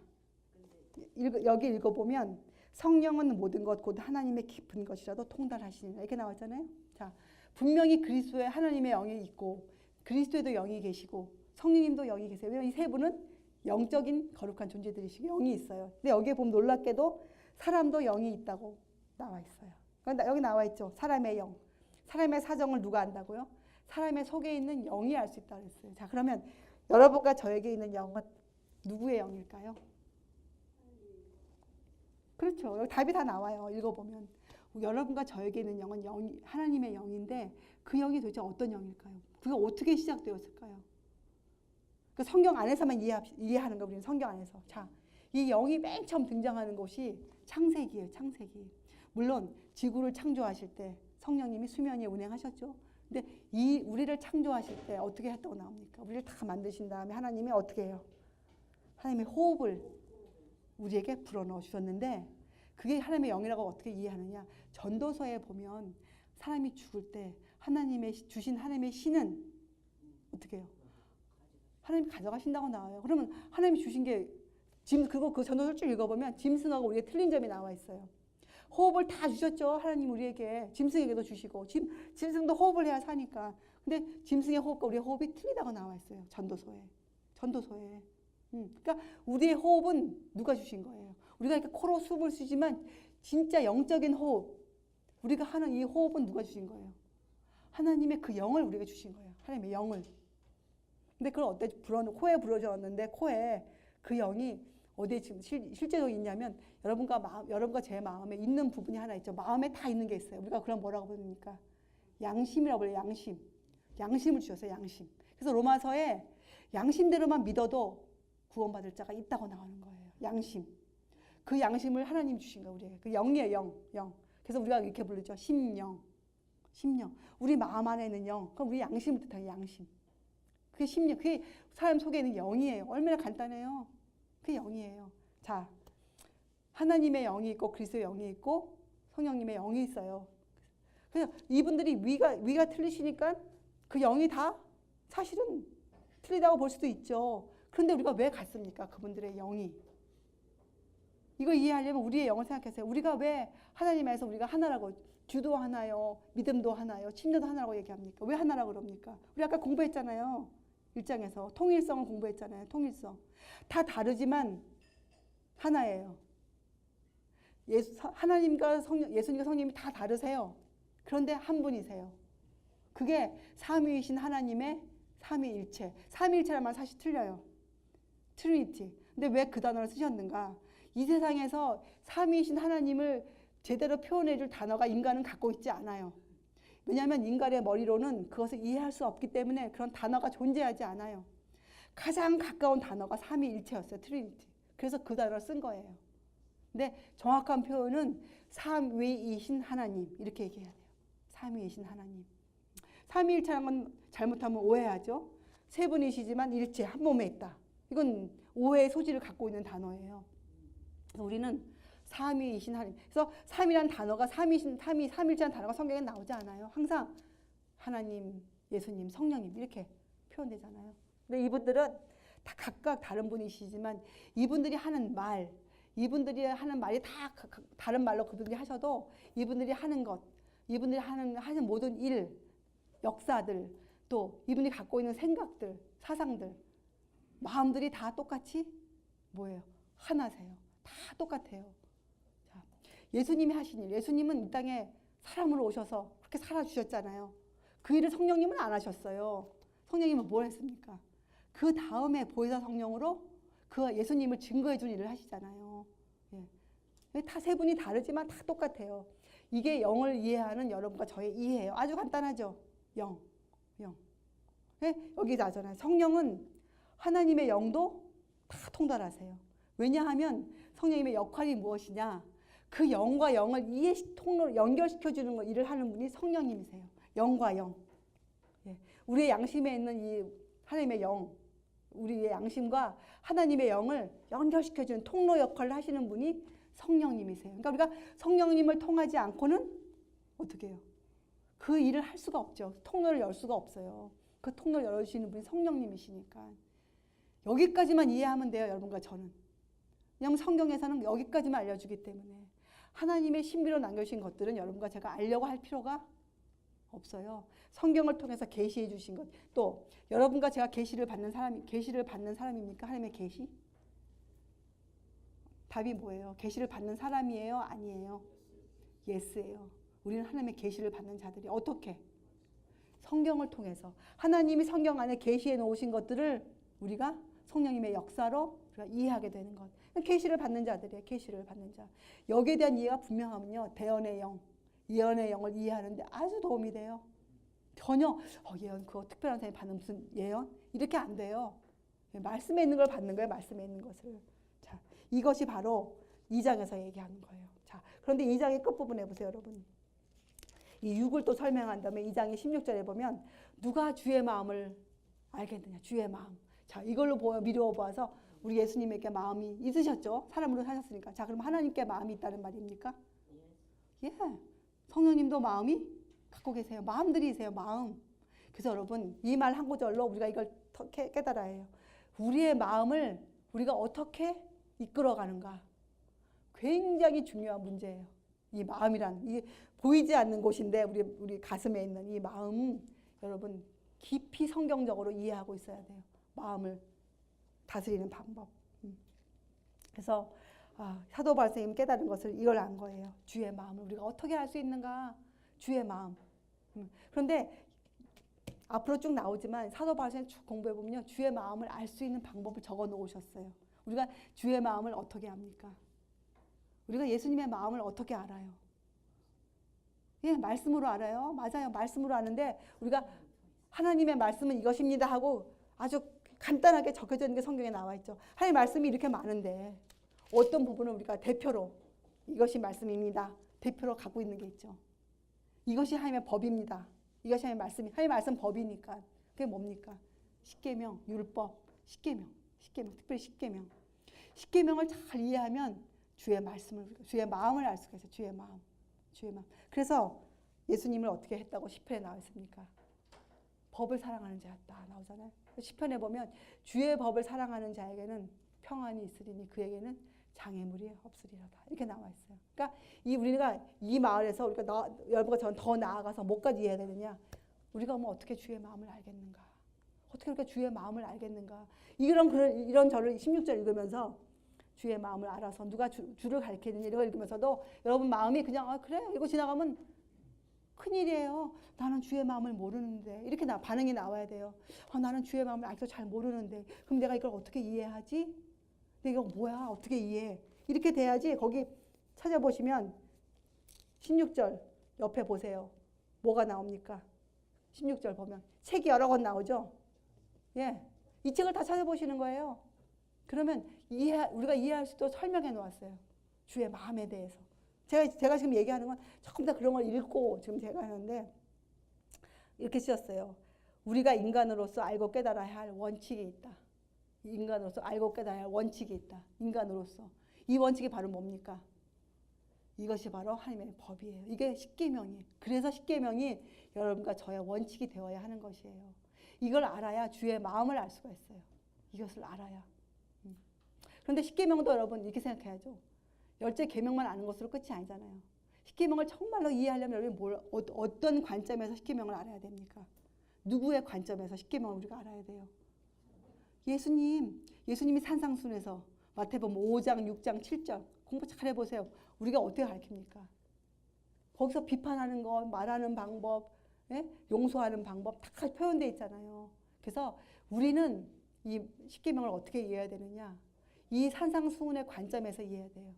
여기 읽어보면 성령은 모든 것 곧 하나님의 깊은 것이라도 통달하시니라 이렇게 나왔잖아요. 자, 분명히 그리스도에 하나님의 영이 있고 그리스도에도 영이 계시고 성령님도 영이 계세요. 왜냐하면 이 세 분은 영적인 거룩한 존재들이시고 영이 있어요. 근데 여기에 보면 놀랍게도 사람도 영이 있다고 나와 있어요. 여기 나와 있죠. 사람의 영. 사람의 사정을 누가 안다고요? 사람의 속에 있는 영이 알 수 있다고 했어요. 자, 그러면 여러분과 저에게 있는 영은 누구의 영일까요? 그렇죠. 여기 답이 다 나와요. 읽어보면. 여러분과 저에게 있는 영은 하나님의 영인데 그 영이 도대체 어떤 영일까요? 그게 어떻게 시작되었을까요? 그 성경 안에서만 이해하는 거 우리는 성경 안에서. 자, 이 영이 맨 처음 등장하는 곳이 창세기예요. 창세기. 물론 지구를 창조하실 때 성령님이 수면 위에 운행하셨죠. 근데 이 우리를 창조하실 때 어떻게 했다고 나옵니까? 우리를 다 만드신 다음에 하나님이 어떻게 해요? 하나님의 호흡을 우리에게 불어넣어 주셨는데 그게 하나님의 영이라고 어떻게 이해하느냐? 전도서에 보면 사람이 죽을 때 주신 하나님의 신은 어떻게 해요? 하나님이 가져가신다고 나와요. 그러면 하나님이 주신 게 그 전도서를 쭉 읽어보면 짐승하고 우리의 틀린 점이 나와 있어요. 호흡을 다 주셨죠. 하나님 우리에게. 짐승에게도 주시고 짐승도 호흡을 해야 사니까. 근데 짐승의 호흡과 우리의 호흡이 틀리다고 나와 있어요. 전도서에. 그러니까 우리의 호흡은 누가 주신 거예요. 우리가 이렇게 코로 숨을 쉬지만 진짜 영적인 호흡, 우리가 하는 이 호흡은 누가 주신 거예요. 하나님의 그 영을 우리가 주신 거예요. 하나님의 영을. 근데 그걸 어때? 코에 불어줬는데 코에 그 영이 어디에 지금 실제로 있냐면 여러분과 제 마음에 있는 부분이 하나 있죠. 마음에 다 있는 게 있어요. 우리가 그럼 뭐라고 부릅니까? 양심이라고 불러요. 양심. 양심을 주셨어요. 양심. 그래서 로마서에 양심대로만 믿어도 구원받을 자가 있다고 나오는 거예요. 양심. 그 양심을 하나님 주신 거예요. 우리에게. 그 영이에요. 영. 그래서 우리가 이렇게 부르죠. 심령. 우리 마음 안에 있는 영. 그럼 우리 양심을 뜻하는 양심. 그게 심령. 그게 사람 속에 있는 영이에요. 얼마나 간단해요. 그게 영이에요. 자, 하나님의 영이 있고 그리스도의 영이 있고 성령님의 영이 있어요. 그래서 이분들이 위가 틀리시니까 그 영이 다 사실은 틀리다고 볼 수도 있죠. 그런데 우리가 왜 같습니까? 그분들의 영이. 이거 이해하려면 우리의 영을 생각하세요. 우리가 왜 하나님 안에서 우리가 하나라고 주도 하나요, 믿음도 하나요, 침례도 하나라고 얘기합니까? 왜 하나라고 그럽니까? 우리 아까 공부했잖아요. 1장에서 통일성을 공부했잖아요. 통일성. 다 다르지만 하나예요. 하나님과 예수님과 성령님이 다 다르세요. 그런데 한 분이세요. 그게 삼위이신 하나님의 삼위일체. 삼위일체란 말 사실 틀려요. 트리니티. 근데 왜 그 단어를 쓰셨는가? 이 세상에서 삼위이신 하나님을 제대로 표현해줄 단어가 인간은 갖고 있지 않아요. 왜냐하면 인간의 머리로는 그것을 이해할 수 없기 때문에 그런 단어가 존재하지 않아요. 가장 가까운 단어가 삼위일체였어요. 트리니티. 그래서 그 단어를 쓴 거예요. 근데 정확한 표현은 삼위이신 하나님 이렇게 얘기해야 돼요. 삼위이신 하나님. 삼위일체라는 건 잘못하면 오해하죠. 세 분이시지만 일체 한 몸에 있다. 이건 오해의 소지를 갖고 있는 단어예요. 그래서 우리는 삼위이신 하나님. 그래서 삼이라는 단어가 삼일체라는 단어가 성경에 나오지 않아요. 항상 하나님, 예수님, 성령님 이렇게 표현되잖아요. 근데 이분들은 다 각각 다른 분이시지만 이분들이 하는 말, 이분들이 하는 말이 다 다른 말로 그분들이 하셔도 이분들이 하는 것, 이분들이 하는 모든 일, 역사들, 또 이분이 갖고 있는 생각들, 사상들, 마음들이 다 똑같이 뭐예요? 하나세요. 다 똑같아요. 자, 예수님이 하신 일, 예수님은 이 땅에 사람으로 오셔서 그렇게 살아주셨잖아요. 그 일을 성령님은 안 하셨어요. 성령님은 뭘 했습니까? 그 다음에 보혜사 성령으로 그 예수님을 증거해 준 일을 하시잖아요. 예. 다 세 분이 다르지만 다 똑같아요. 이게 영을 이해하는 여러분과 저의 이해예요. 아주 간단하죠. 영. 예? 여기 나잖아요. 성령은 하나님의 영도 다 통달하세요. 왜냐하면 성령님의 역할이 무엇이냐? 그 영과 영을 통로로 연결시켜주는 거 일을 하는 분이 성령님이세요. 영과 영. 예. 우리의 양심에 있는 이 하나님의 영, 우리의 양심과 하나님의 영을 연결시켜주는 통로 역할을 하시는 분이 성령님이세요. 그러니까 우리가 성령님을 통하지 않고는 어떻게 해요? 그 일을 할 수가 없죠. 통로를 열 수가 없어요. 그 통로를 열어주시는 분이 성령님이시니까. 여기까지만 이해하면 돼요, 여러분과 저는. 왜냐하면 성경에서는 여기까지만 알려주기 때문에 하나님의 신비로 남겨주신 것들은 여러분과 제가 알려고 할 필요가 없어요. 성경을 통해서 계시해 주신 것. 또 여러분과 제가 계시를 받는 사람입니까? 하나님의 계시? 답이 뭐예요? 계시를 받는 사람이에요? 아니에요? 예스예요. 우리는 하나님의 계시를 받는 자들이 어떻게? 성경을 통해서 하나님이 성경 안에 계시해 놓으신 것들을 우리가 성령님의 역사로 우리가 이해하게 되는 것. 계시를 받는 자들이에요. 계시를 받는 자. 여기에 대한 이해가 분명하면요. 대언의 영, 예언의 영을 이해하는데 아주 도움이 돼요. 전혀 예언 그거 특별한 사람이 받는 무슨 예언? 이렇게 안 돼요. 말씀에 있는 걸 받는 거예요. 말씀에 있는 것을. 자, 이것이 바로 2장에서 얘기하는 거예요. 자, 그런데 2장의 끝부분에 보세요, 여러분. 이 6을 또 설명한 다음에 2장의 16절에 보면 누가 주의 마음을 알겠느냐. 주의 마음. 자, 이걸로 미루어 보아서 우리 예수님에게 마음이 있으셨죠. 사람으로 사셨으니까. 자, 그럼 하나님께 마음이 있다는 말입니까? 예. 성령님도 마음이 갖고 계세요. 마음들이세요. 마음. 그래서 여러분 이 말 한 구절로 우리가 이걸 깨달아야 해요. 우리의 마음을 우리가 어떻게 이끌어가는가. 굉장히 중요한 문제예요. 이 마음이란 이 보이지 않는 곳인데 우리 가슴에 있는 이 마음 여러분 깊이 성경적으로 이해하고 있어야 돼요. 마음을 다스리는 방법. 그래서 사도 바울 선생님 깨달은 것을 이걸 안 거예요. 주의 마음을 우리가 어떻게 알 수 있는가? 주의 마음. 그런데 앞으로 쭉 나오지만 사도 바울 선생님 쭉 공부해 보면요, 주의 마음을 알 수 있는 방법을 적어 놓으셨어요. 우리가 주의 마음을 어떻게 합니까? 우리가 예수님의 마음을 어떻게 알아요? 예, 말씀으로 알아요. 맞아요. 말씀으로 아는데 우리가 하나님의 말씀은 이것입니다 하고 아주 간단하게 적혀져 있는 게 성경에 나와 있죠. 하나님의 말씀이 이렇게 많은데 어떤 부분을 우리가 대표로 이것이 말씀입니다. 대표로 갖고 있는 게 있죠. 이것이 하나님의 법입니다. 이것이 하나님의 말씀이 하나님의 말씀 법이니까 그게 뭡니까? 십계명, 율법, 십계명, 특별히 십계명을 잘 이해하면 주의 마음을 알 수가 있어요. 주의 마음. 그래서 예수님을 어떻게 했다고 시편에 나와 있습니까? 법을 사랑하는 자였다 나오잖아요. 시편에 보면 주의 법을 사랑하는 자에게는 평안이 있으리니 그에게는 장애물이 없으리로다 이렇게 나와 있어요. 그러니까 우리가 이 마을에서 우리가 여러분과 저는 더 나아가서 뭐까지 이해해야 되느냐? 우리가 뭐 어떻게 주의 마음을 알겠는가? 어떻게 우리가 주의 마음을 알겠는가? 이런 저를 16절 읽으면서 주의 마음을 알아서 누가 주를 가리키느냐 이런 걸 읽으면서도 여러분 마음이 그냥 그래 이거 지나가면 큰일이에요. 나는 주의 마음을 모르는데 이렇게 반응이 나와야 돼요. 나는 주의 마음을 아직도 잘 모르는데 그럼 내가 이걸 어떻게 이해하지? 내가 뭐야 어떻게 이해해? 이렇게 돼야지. 거기 찾아보시면 16절 옆에 보세요. 뭐가 나옵니까? 16절 보면 책이 여러 권 나오죠. 예, 이 책을 다 찾아보시는 거예요. 그러면 우리가 이해할 수 있도록 설명해 놓았어요. 주의 마음에 대해서. 제가 지금 얘기하는 건 조금 더 그런 걸 읽고 지금 제가 하는데 이렇게 쓰였어요. 우리가 인간으로서 알고 깨달아야 할 원칙이 있다. 인간으로서 알고 깨달아야 할 원칙이 있다. 인간으로서. 이 원칙이 바로 뭡니까? 이것이 바로 하나님의 법이에요. 이게 십계명이에요. 그래서 십계명이 여러분과 저의 원칙이 되어야 하는 것이에요. 이걸 알아야 주의 마음을 알 수가 있어요. 이것을 알아야. 그런데 십계명도 여러분 이렇게 생각해야죠. 열째 계명만 아는 것으로 끝이 아니잖아요. 십계명을 정말로 이해하려면 여러분이 어떤 관점에서 십계명을 알아야 됩니까? 누구의 관점에서 십계명을 우리가 알아야 돼요? 예수님이 산상순에서 마태복음 5장, 6장, 7장 공부 잘 해보세요. 우리가 어떻게 가르칩니까? 거기서 비판하는 것, 말하는 방법, 용서하는 방법 다 표현되어 있잖아요. 그래서 우리는 이 십계명을 어떻게 이해해야 되느냐? 이 산상수훈의 관점에서 이해해야 돼요.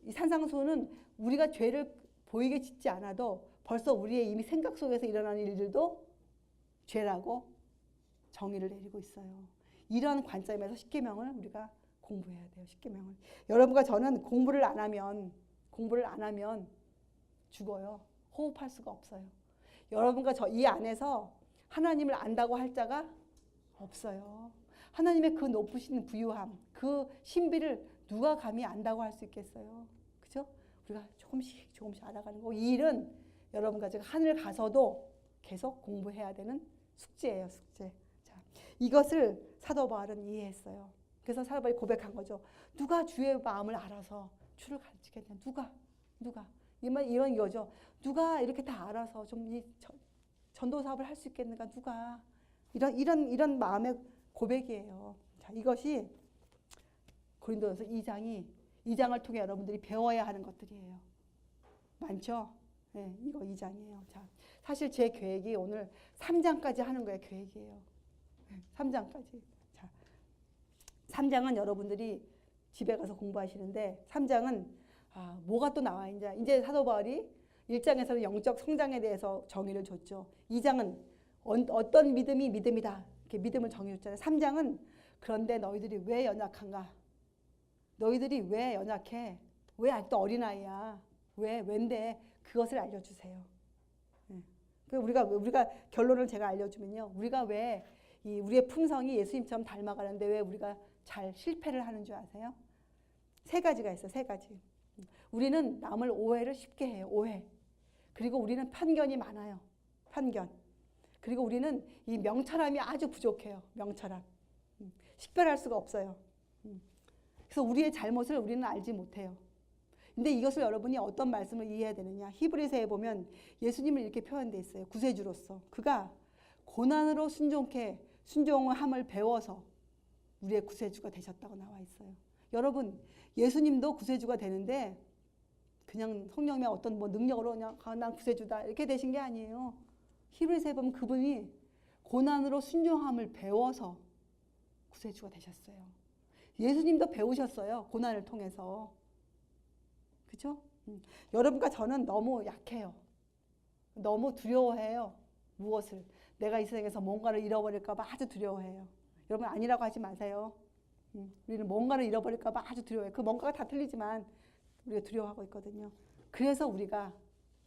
이 산상수훈은 우리가 죄를 보이게 짓지 않아도 벌써 우리의 이미 생각 속에서 일어나는 일들도 죄라고 정의를 내리고 있어요. 이런 관점에서 십계명을 우리가 공부해야 돼요. 십계명을. 여러분과 저는 공부를 안 하면 죽어요. 호흡할 수가 없어요. 여러분과 저 이 안에서 하나님을 안다고 할 자가 없어요. 하나님의 그 높으신 부유함, 그 신비를 누가 감히 안다고 할 수 있겠어요? 그죠? 우리가 조금씩 알아가는 거. 이 일은 여러분과 제가 하늘 가서도 계속 공부해야 되는 숙제예요, 숙제. 자, 이것을 사도 바울은 이해했어요. 그래서 사도 바울이 고백한 거죠. 누가 주의 마음을 알아서 주를 가르치겠냐? 누가? 이런 이거죠. 누가 이렇게 다 알아서 좀 이 전도 사업을 할 수 있겠는가? 누가? 이런 마음의 고백이에요. 자, 이것이 고린도전서 2장을 통해 여러분들이 배워야 하는 것들이에요. 많죠? 네, 이거 2장이에요. 자, 사실 제 계획이 오늘 3장까지 하는 거예요. 계획이에요. 3장까지. 자, 3장은 여러분들이 집에 가서 공부하시는데 3장은 뭐가 또 나와? 이제 사도 바울이 1장에서는 영적 성장에 대해서 정의를 줬죠. 2장은 어떤 믿음이 믿음이다. 이렇게 믿음을 정의줬잖아요. 3장은 그런데 너희들이 왜 연약한가? 너희들이 왜 연약해? 왜 아직도 어린아이야? 왠데? 그것을 알려주세요. 우리가 결론을 제가 알려주면요. 우리가 왜 우리의 품성이 예수님처럼 닮아가는데 왜 우리가 잘 실패를 하는 줄 아세요? 3가지가 있어요. 3가지. 우리는 남을 오해를 쉽게 해요. 오해. 그리고 우리는 편견이 많아요. 편견. 그리고 우리는 이 명철함이 아주 부족해요. 명철함. 식별할 수가 없어요. 그래서 우리의 잘못을 우리는 알지 못해요. 근데 이것을 여러분이 어떤 말씀을 이해해야 되느냐. 히브리서에 보면 예수님을 이렇게 표현되어 있어요. 구세주로서. 그가 고난으로 순종함을 배워서 우리의 구세주가 되셨다고 나와 있어요. 여러분, 예수님도 구세주가 되는데 그냥 성령의 어떤 능력으로 그냥 난 구세주다 이렇게 되신 게 아니에요. 히브리서에 보면 그분이 고난으로 순종함을 배워서 구세주가 되셨어요. 예수님도 배우셨어요. 고난을 통해서. 그죠? 여러분과 저는 너무 약해요. 너무 두려워해요. 무엇을? 내가 이 세상에서 뭔가를 잃어버릴까 봐 아주 두려워해요. 여러분 아니라고 하지 마세요. 우리는 뭔가를 잃어버릴까 봐 아주 두려워해요. 그 뭔가가 다 틀리지만 우리가 두려워하고 있거든요. 그래서 우리가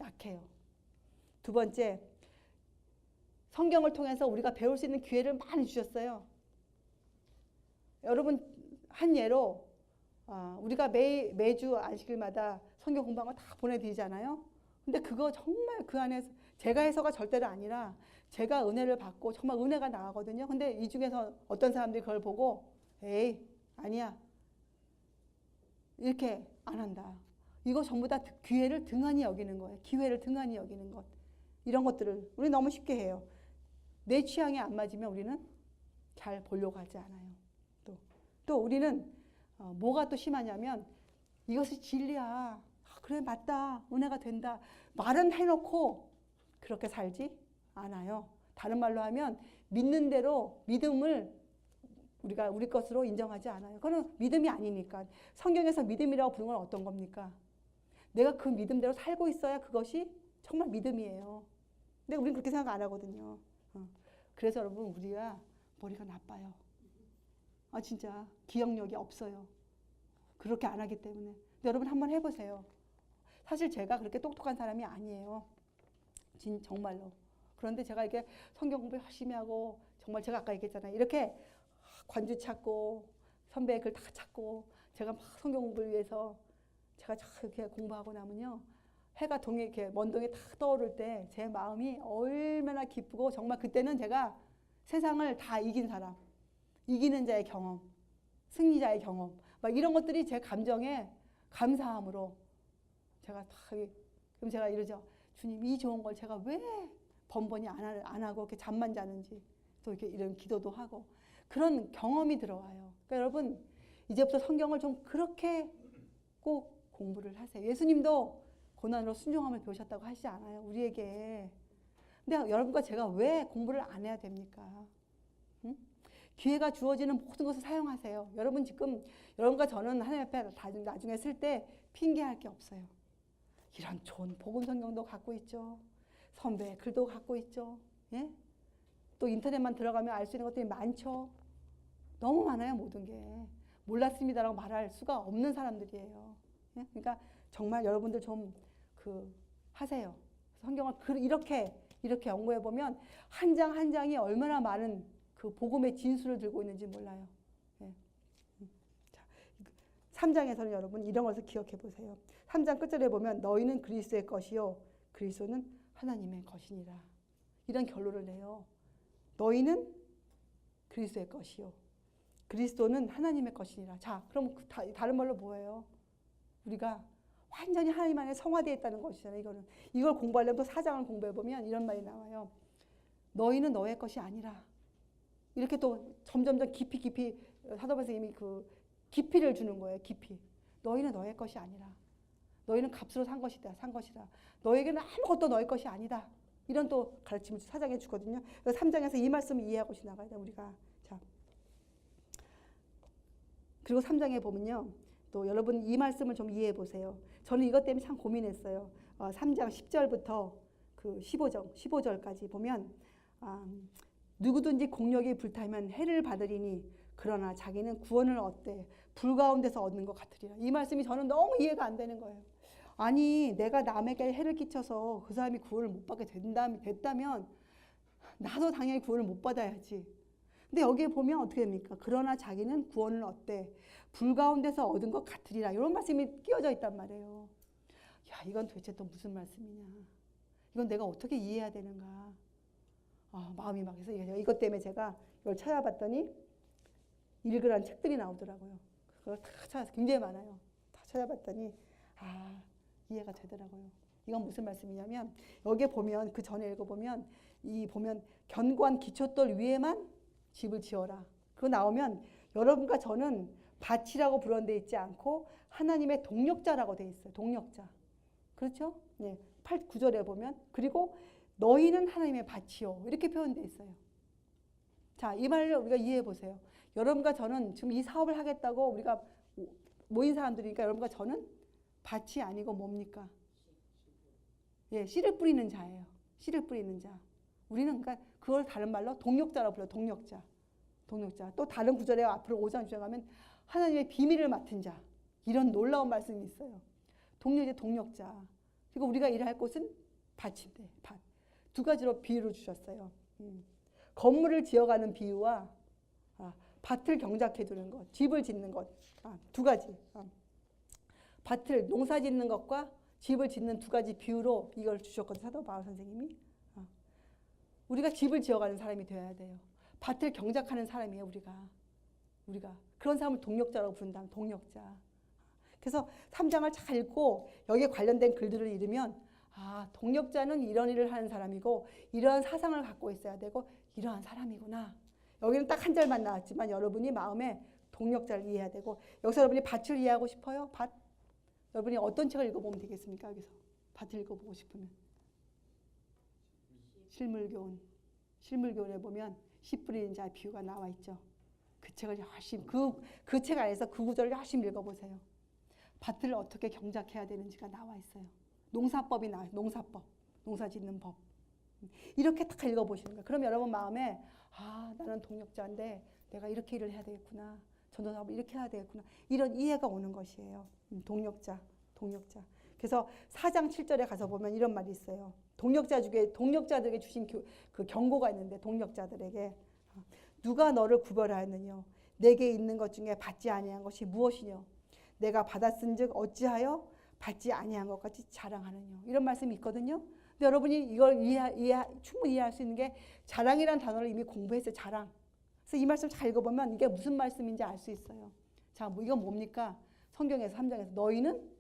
약해요. 2번째, 성경을 통해서 우리가 배울 수 있는 기회를 많이 주셨어요. 여러분 한 예로 우리가 매주 안식일마다 성경 공부한 거 다 보내드리잖아요. 근데 그거 정말 그 안에서 제가 해서가 절대로 아니라 제가 은혜를 받고 정말 은혜가 나가거든요. 근데 이 중에서 어떤 사람들이 그걸 보고 에이 아니야 이렇게 안 한다. 이거 전부 다 기회를 등한히 여기는 거예요. 기회를 등한히 여기는 것. 이런 것들을 우리 너무 쉽게 해요. 내 취향에 안 맞으면 우리는 잘 보려고 하지 않아요. 또 우리는 뭐가 또 심하냐면 이것이 진리야. 그래 맞다. 은혜가 된다. 말은 해놓고 그렇게 살지 않아요. 다른 말로 하면 믿는 대로 믿음을 우리가 우리 것으로 인정하지 않아요. 그건 믿음이 아니니까. 성경에서 믿음이라고 부르는 건 어떤 겁니까? 내가 그 믿음대로 살고 있어야 그것이 정말 믿음이에요. 근데 우리는 그렇게 생각 안 하거든요. 그래서 여러분 우리가 머리가 나빠요. 진짜 기억력이 없어요. 그렇게 안 하기 때문에. 여러분 한번 해보세요. 사실 제가 그렇게 똑똑한 사람이 아니에요. 정말로. 그런데 제가 이렇게 성경 공부 열심히 하고 정말 제가 아까 얘기했잖아요. 이렇게 관주 찾고 선배의 글 다 찾고 제가 막 성경 공부를 위해서 제가 이렇게 공부하고 나면요. 해가 동해 이렇게 먼 동에 탁 떠오를 때 제 마음이 얼마나 기쁘고 정말 그때는 제가 세상을 다 이긴 사람, 이기는 자의 경험, 승리자의 경험 막 이런 것들이 제 감정에 감사함으로 제가 다 그럼 제가 이러죠. 주님 이 좋은 걸 제가 왜 번번이 안 하고 이렇게 잠만 자는지 또 이렇게 이런 기도도 하고 그런 경험이 들어와요. 그러니까 여러분 이제부터 성경을 좀 그렇게 꼭 공부를 하세요. 예수님도 고난으로 순종함을 배우셨다고 하시지 않아요? 우리에게. 근데 여러분과 제가 왜 공부를 안 해야 됩니까? 응? 기회가 주어지는 모든 것을 사용하세요. 여러분 지금 여러분과 저는 하나님 앞에 나중에 쓸 때 핑계할 게 없어요. 이런 좋은 복음 성경도 갖고 있죠. 선배 글도 갖고 있죠. 예? 또 인터넷만 들어가면 알 수 있는 것들이 많죠. 너무 많아요. 모든 게. 몰랐습니다라고 말할 수가 없는 사람들이에요. 예? 그러니까 정말 여러분들 좀 하세요. 성경을 이렇게 연구해 보면 한 장 한 장이 얼마나 많은 그 복음의 진수를 들고 있는지 몰라요. 예. 자, 3장에서는 여러분 이런 것을 기억해 보세요. 3장 끝절에 보면 너희는 그리스도의 것이요 그리스도는 하나님의 것이니라. 이런 결론을 내요. 너희는 그리스도의 것이요 그리스도는 하나님의 것이니라. 자, 그럼 다른 말로 뭐예요? 우리가 완전히 하나님 안에 성화되어 있다는 것이잖아요. 이걸 공부하려면 또 4장을 공부해 보면 이런 말이 나와요. 너희는 너의 것이 아니라. 이렇게 또 점점점 깊이 사도 선생님이 그 깊이를 주는 거예요. 깊이. 너희는 너의 것이 아니라. 너희는 값으로 산 것이다. 너에게는 아무것도 너의 것이 아니다. 이런 또 가르침을 4장에 주거든요. 3장에서 이 말씀을 이해하고 지나가야 돼 우리가. 자. 그리고 3장에 보면요. 또 여러분 이 말씀을 좀 이해해 보세요. 저는 이것 때문에 참 고민했어요. 3장 10절부터 그 15절까지 보면 누구든지 공력이 불타면 해를 받으리니 그러나 자기는 구원을 얻되 불 가운데서 얻는 것 같으리라. 이 말씀이 저는 너무 이해가 안 되는 거예요. 아니 내가 남에게 해를 끼쳐서 그 사람이 구원을 못 받게 됐다면 나도 당연히 구원을 못 받아야지. 근데 여기에 보면 어떻게 됩니까? 그러나 자기는 구원을 얻되 불 가운데서 얻은 것 같으리라. 이런 말씀이 끼워져 있단 말이에요. 야, 이건 도대체 또 무슨 말씀이냐? 이건 내가 어떻게 이해해야 되는가? 마음이 막 해서 이것 때문에 제가 이걸 찾아봤더니 읽으라는 책들이 나오더라고요. 그걸 다 찾아서 굉장히 많아요. 다 찾아봤더니 이해가 되더라고요. 이건 무슨 말씀이냐면 여기에 보면 그 전에 읽어보면 보면 견고한 기초돌 위에만 집을 지어라. 그거 나오면 여러분과 저는 밭이라고 부른 데 있지 않고 하나님의 동력자라고 돼 있어요. 동력자. 그렇죠? 네. 9절에 보면 그리고 너희는 하나님의 밭이요. 이렇게 표현되어 있어요. 자, 이 말을 우리가 이해해 보세요. 여러분과 저는 지금 이 사업을 하겠다고 우리가 모인 사람들이니까 여러분과 저는 밭이 아니고 뭡니까? 예, 씨를 뿌리는 자예요. 씨를 뿌리는 자. 우리는 그러니까 그걸 다른 말로 동력자라고 불러요. 동력자. 또 다른 구절에 앞으로 5장 주에 가면 하나님의 비밀을 맡은 자. 이런 놀라운 말씀이 있어요. 동력자. 그리고 우리가 일할 곳은 밭인데 밭. 두 가지로 비유를 주셨어요. 건물을 지어가는 비유와 밭을 경작해 두는 것, 집을 짓는 것. 두 가지. 밭을 농사 짓는 것과 집을 짓는 두 가지 비유로 이걸 주셨거든요. 사도 바울 선생님이. 우리가 집을 지어가는 사람이 되어야 돼요. 밭을 경작하는 사람이에요. 우리가 그런 사람을 동력자라고 부른다면 동력자. 그래서 3장을 잘 읽고 여기에 관련된 글들을 읽으면 동력자는 이런 일을 하는 사람이고 이러한 사상을 갖고 있어야 되고 이러한 사람이구나. 여기는 딱 한 절만 나왔지만 여러분이 마음에 동력자를 이해해야 되고 여기서 여러분이 밭을 이해하고 싶어요? 밭? 여러분이 어떤 책을 읽어보면 되겠습니까? 여기서 밭을 읽어보고 싶으면 실물교훈에 보면 씨 뿌리는 자의 비유가 나와 있죠. 그 책을 열심히 그 책 안에서 그 구절을 열심히 읽어보세요. 밭을 어떻게 경작해야 되는지가 나와 있어요. 농사법이 나와요. 농사 짓는 법. 이렇게 딱 읽어보시는 거예요. 그럼 여러분 마음에 나는 동력자인데 내가 이렇게 일을 해야 되겠구나. 전도사업을 이렇게 해야 되겠구나. 이런 이해가 오는 것이에요. 동력자. 그래서 4장 7절에 가서 보면 이런 말이 있어요. 동력자들에게 주신 그 경고가 있는데, 동력자들에게 누가 너를 구별하였느냐? 내게 있는 것 중에 받지 아니한 것이 무엇이뇨? 내가 받았은즉 어찌하여 받지 아니한 것 같이 자랑하느냐? 이런 말씀이 있거든요. 근데 여러분이 이걸 충분히 이해할 수 있는 게 자랑이라는 단어를 이미 공부했어요. 자랑. 그래서 이 말씀 잘 읽어보면 이게 무슨 말씀인지 알 수 있어요. 자, 이건 뭡니까? 성경에서 3장에서 너희는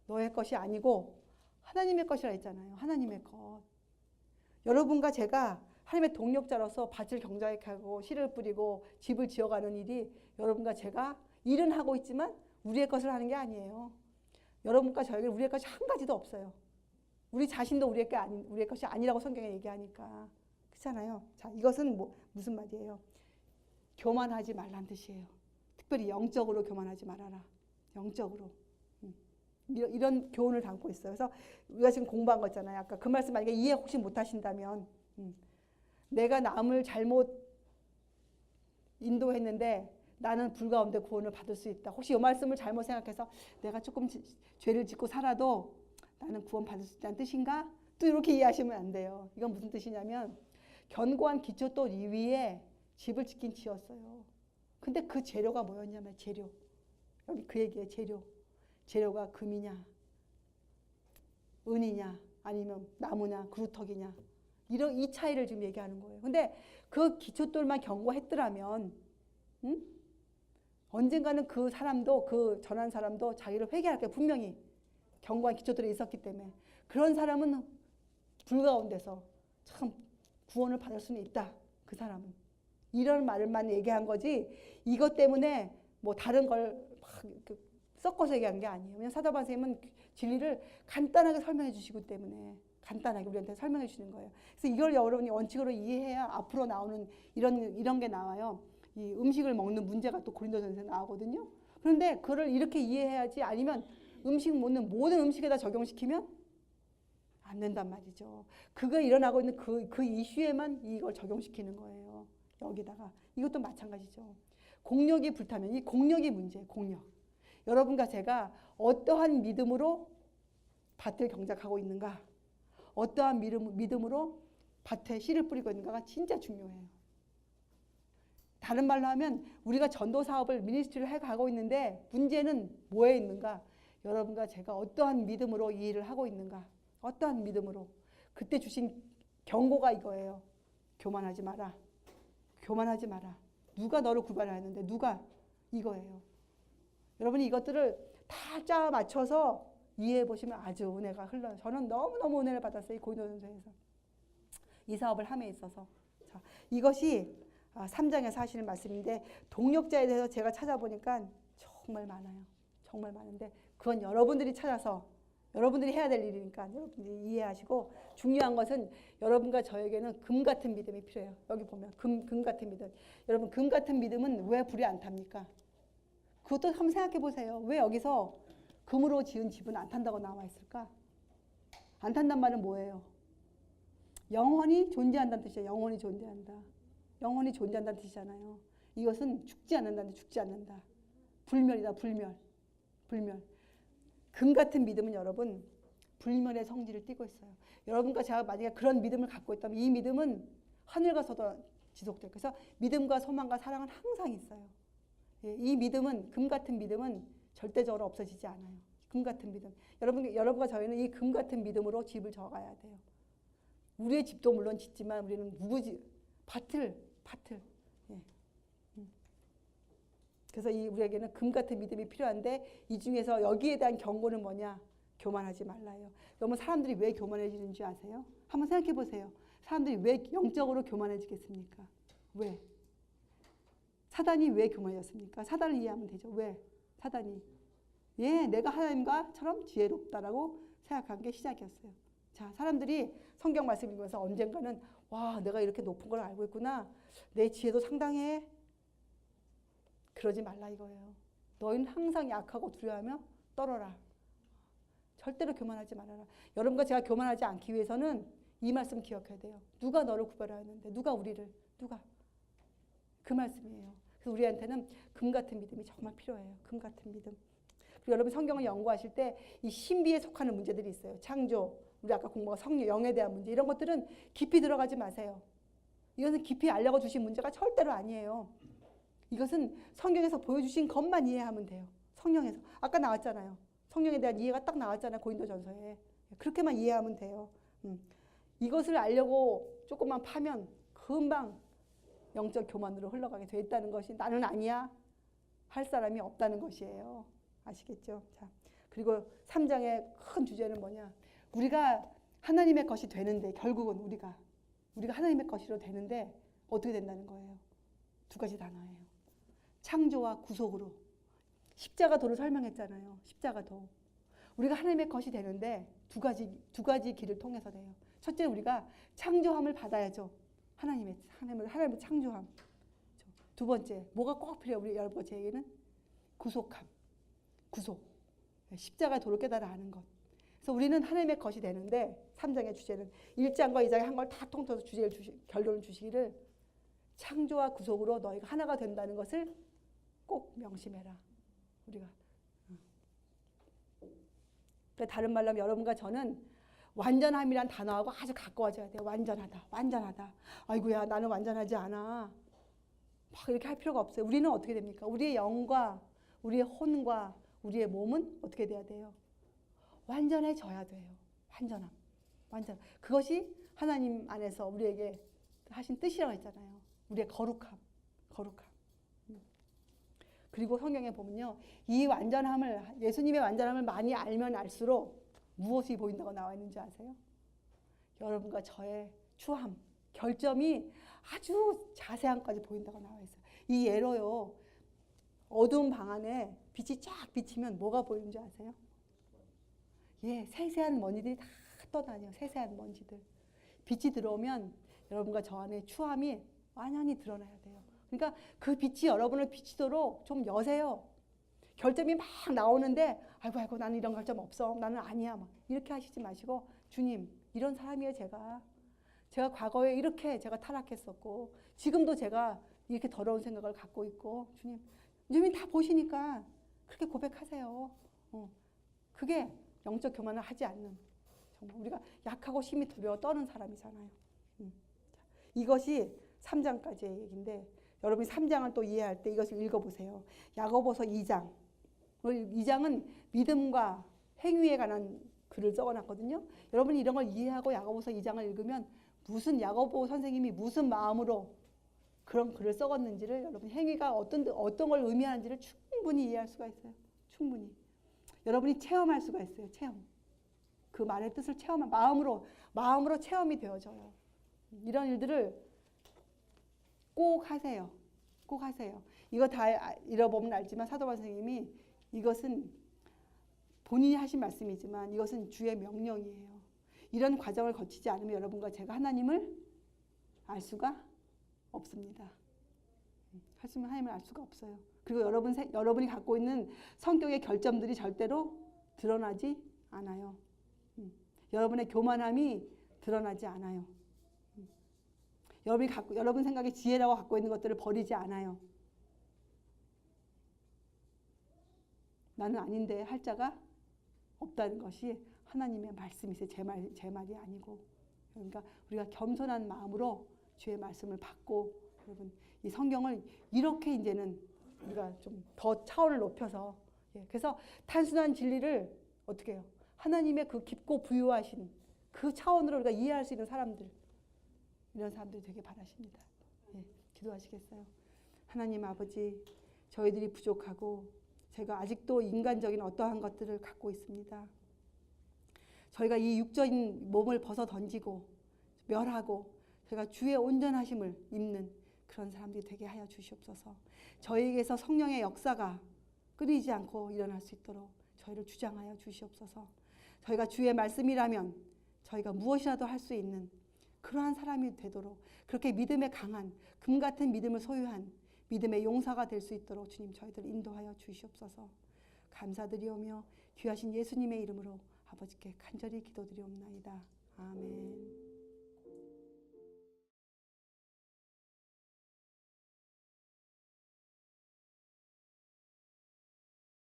너의 것이 아니고 하나님의 것이라 했잖아요. 하나님의 것. 여러분과 제가 하나님의 동력자로서 밭을 경작하고 씨를 뿌리고 집을 지어가는 일이 여러분과 제가 일은 하고 있지만 우리의 것을 하는 게 아니에요. 여러분과 저에게 우리의 것이 한 가지도 없어요. 우리 자신도 우리의 것이 아니라고 성경에 얘기하니까. 그렇잖아요. 자, 이것은 무슨 말이에요? 교만하지 말란 뜻이에요. 특별히 영적으로 교만하지 말아라. 영적으로. 이런 교훈을 담고 있어요. 그래서 우리가 지금 공부한 거 있잖아요. 아까 그 말씀 만약에 이해 혹시 못하신다면 내가 남을 잘못 인도했는데 나는 불 가운데 구원을 받을 수 있다. 혹시 이 말씀을 잘못 생각해서 내가 조금 죄를 짓고 살아도 나는 구원 받을 수 있다는 뜻인가? 또 이렇게 이해하시면 안 돼요. 이건 무슨 뜻이냐면 견고한 기초돌 위에 집을 짓긴 지었어요. 근데 그 재료가 뭐였냐면 재료. 여기 그 얘기예요. 재료가 금이냐, 은이냐, 아니면 나무냐, 그루터기냐. 이 차이를 지금 얘기하는 거예요. 근데 그 기초돌만 견고했더라면, 언젠가는 그 사람도, 그 전한 사람도 자기를 회개할 게 분명히 견고한 기초돌이 있었기 때문에 그런 사람은 불 가운데서 참 구원을 받을 수는 있다. 그 사람은. 이런 말만 얘기한 거지 이것 때문에 뭐 다른 걸 막 섞어서 얘기한 게 아니에요. 왜냐하면 사도바울 선생님은 진리를 간단하게 설명해 주시기 때문에 간단하게 우리한테 설명해 주시는 거예요. 그래서 이걸 여러분이 원칙으로 이해해야 앞으로 나오는 이런 게 나와요. 이 음식을 먹는 문제가 또 고린도전서에 나오거든요. 그런데 그걸 이렇게 이해해야지 아니면 음식 먹는 모든 음식에다 적용시키면 안 된단 말이죠. 그게 일어나고 있는 그 이슈에만 이걸 적용시키는 거예요. 여기다가. 이것도 마찬가지죠. 공력이 불타면 이 공력이 문제예요. 공력. 여러분과 제가 어떠한 믿음으로 밭을 경작하고 있는가, 어떠한 믿음으로 밭에 씨를 뿌리고 있는가가 진짜 중요해요. 다른 말로 하면 우리가 전도 사업을 미니스트리를 해가고 있는데 문제는 뭐에 있는가? 여러분과 제가 어떠한 믿음으로 이 일을 하고 있는가? 어떠한 믿음으로? 그때 주신 경고가 이거예요. 교만하지 마라. 교만하지 마라. 누가 너를 구별하였는데 누가? 이거예요. 여러분이 이것들을 다 짜 맞춰서 이해해 보시면 아주 은혜가 흘러요. 저는 너무너무 은혜를 받았어요. 이 고린도전서에서. 이 사업을 함에 있어서. 자, 이것이 3장에서 하시는 말씀인데 동력자에 대해서 제가 찾아보니까 정말 많아요. 정말 많은데 그건 여러분들이 찾아서 여러분들이 해야 될 일이니까 여러분들이 이해하시고 중요한 것은 여러분과 저에게는 금 같은 믿음이 필요해요. 여기 보면 금 같은 믿음. 여러분 금 같은 믿음은 왜 불이 안 탑니까? 그것도 한번 생각해 보세요. 왜 여기서 금으로 지은 집은 안 탄다고 나와 있을까? 안 탄단 말은 뭐예요? 영원히 존재한다는 뜻이에요. 영원히 존재한다. 영원히 존재한다는 뜻이잖아요. 이것은 죽지 않는다는데 죽지 않는다. 불멸이다. 불멸. 금 같은 믿음은 여러분 불멸의 성질을 띠고 있어요. 여러분과 제가 만약에 그런 믿음을 갖고 있다면 이 믿음은 하늘과서도 지속돼요. 그래서 믿음과 소망과 사랑은 항상 있어요. 이 믿음은 금 같은 믿음은 절대적으로 없어지지 않아요. 금 같은 믿음. 여러분과 저희는 이 금 같은 믿음으로 집을 져가야 돼요. 우리의 집도 물론 짓지만 우리는 밭을. 예. 그래서 우리에게는 금 같은 믿음이 필요한데 이 중에서 여기에 대한 경고는 뭐냐? 교만하지 말라요. 여러분 사람들이 왜 교만해지는지 아세요? 한번 생각해 보세요. 사람들이 왜 영적으로 교만해지겠습니까? 왜? 사단이 왜 교만해졌습니까? 사단을 이해하면 되죠. 왜? 사단이. 내가 하나님과처럼 지혜롭다라고 생각한 게 시작이었어요. 자, 사람들이 성경 말씀 읽으면서 언젠가는 와, 내가 이렇게 높은 걸 알고 있구나. 내 지혜도 상당해. 그러지 말라 이거예요. 너희는 항상 약하고 두려워하며 떨어라. 절대로 교만하지 말아라. 여러분과 제가 교만하지 않기 위해서는 이 말씀 기억해야 돼요. 누가 너를 구별하였는데 누가 우리를? 누가? 그 말씀이에요. 그래서 우리한테는 금 같은 믿음이 정말 필요해요. 금 같은 믿음. 그리고 여러분 성경을 연구하실 때 이 신비에 속하는 문제들이 있어요. 창조, 우리 아까 공부한 성령, 영에 대한 문제 이런 것들은 깊이 들어가지 마세요. 이것은 깊이 알려고 주신 문제가 절대로 아니에요. 이것은 성경에서 보여주신 것만 이해하면 돼요. 성령에서. 아까 나왔잖아요. 성령에 대한 이해가 딱 나왔잖아요. 고린도전서에. 그렇게만 이해하면 돼요. 이것을 알려고 조금만 파면 금방 영적 교만으로 흘러가게 돼 있다는 것이 나는 아니야 할 사람이 없다는 것이에요. 아시겠죠? 자, 그리고 3장의 큰 주제는 뭐냐? 우리가 하나님의 것이 되는데 결국은 우리가 하나님의 것이로 되는데 어떻게 된다는 거예요? 두 가지 단어예요. 창조와 구속으로. 십자가도를 설명했잖아요. 십자가도. 우리가 하나님의 것이 되는데 두 가지 길을 통해서 돼요. 첫째, 우리가 창조함을 받아야죠. 하나님의 창조함. 두 번째, 뭐가 꼭 필요해요? 우리 여러분 제에게는 구속함. 구속. 십자가 도를 깨달아 아는 것. 그래서 우리는 하나님의 것이 되는데 3장의 주제는 1장과 2장에 한 걸 다 통틀어서 결론을 주시기를 창조와 구속으로 너희가 하나가 된다는 것을 꼭 명심해라. 우리가. 그러니까 다른 말로 하면 여러분과 저는 완전함이란 단어하고 아주 가까워져야 돼요. 완전하다. 완전하다. 아이고야 나는 완전하지 않아. 막 이렇게 할 필요가 없어요. 우리는 어떻게 됩니까? 우리의 영과 우리의 혼과 우리의 몸은 어떻게 돼야 돼요? 완전해져야 돼요. 완전함. 완전. 그것이 하나님 안에서 우리에게 하신 뜻이라고 했잖아요. 우리의 거룩함. 거룩함. 그리고 성경에 보면요. 이 완전함을 예수님의 완전함을 많이 알면 알수록 무엇이 보인다고 나와 있는지 아세요? 여러분과 저의 추함, 결점이 아주 자세한 것까지 보인다고 나와 있어요. 이 예로요. 어두운 방 안에 빛이 쫙 비치면 뭐가 보이는지 아세요? 예, 세세한 먼지들이 다 떠다녀요. 세세한 먼지들. 빛이 들어오면 여러분과 저 안에 추함이 완연히 드러나야 돼요. 그러니까 그 빛이 여러분을 비치도록 좀 여세요. 결점이 막 나오는데 아이고 나는 이런 결점 없어. 나는 아니야. 막 이렇게 하시지 마시고 주님 이런 사람이에요 제가 과거에 이렇게 제가 타락했었고 지금도 제가 이렇게 더러운 생각을 갖고 있고 주님이 다 보시니까 그렇게 고백하세요. 그게 영적 교만을 하지 않는 정말 우리가 약하고 심히 두려워 떠는 사람이잖아요. 이것이 3장까지의 얘기인데 여러분이 3장을 또 이해할 때 이것을 읽어보세요. 야고보서 2장. 2장은 믿음과 행위에 관한 글을 적어놨거든요. 여러분이 이런 걸 이해하고 야고보서 2장을 읽으면 무슨 야고보 선생님이 무슨 마음으로 그런 글을 써갔는지를 여러분 행위가 어떤 걸 의미하는지를 충분히 이해할 수가 있어요. 충분히. 여러분이 체험할 수가 있어요. 체험. 그 말의 뜻을 체험한 마음으로 체험이 되어져요. 이런 일들을 꼭 하세요. 꼭 하세요. 이거 다 읽어보면 알지만 사도바울 선생님이 이것은 본인이 하신 말씀이지만 이것은 주의 명령이에요. 이런 과정을 거치지 않으면 여러분과 제가 하나님을 알 수가 없습니다. 하나님을 알 수가 없어요. 그리고 여러분이 갖고 있는 성격의 결점들이 절대로 드러나지 않아요. 여러분의 교만함이 드러나지 않아요. 여러분 생각에 지혜라고 갖고 있는 것들을 버리지 않아요. 나는 아닌데 할 자가 없다는 것이 하나님의 말씀이세요. 제 말이 아니고. 그러니까 우리가 겸손한 마음으로 주의 말씀을 받고 여러분 이 성경을 이렇게 이제는 우리가 좀 더 차원을 높여서 그래서 단순한 진리를 어떻게 해요? 하나님의 그 깊고 부유하신 그 차원으로 우리가 이해할 수 있는 사람들 이런 사람들이 되게 바라십니다. 기도하시겠어요? 하나님 아버지 저희들이 부족하고 제가 아직도 인간적인 어떠한 것들을 갖고 있습니다. 저희가 이 육적인 몸을 벗어 던지고 멸하고 저희가 주의 온전하심을 입는 그런 사람들이 되게 하여 주시옵소서. 저희에게서 성령의 역사가 끊이지 않고 일어날 수 있도록 저희를 주장하여 주시옵소서. 저희가 주의 말씀이라면 저희가 무엇이라도 할 수 있는 그러한 사람이 되도록 그렇게 믿음에 강한 금 같은 믿음을 소유한 믿음의 용사가 될 수 있도록 주님 저희들 인도하여 주시옵소서. 감사드리오며 귀하신 예수님의 이름으로 아버지께 간절히 기도드리옵나이다. 아멘.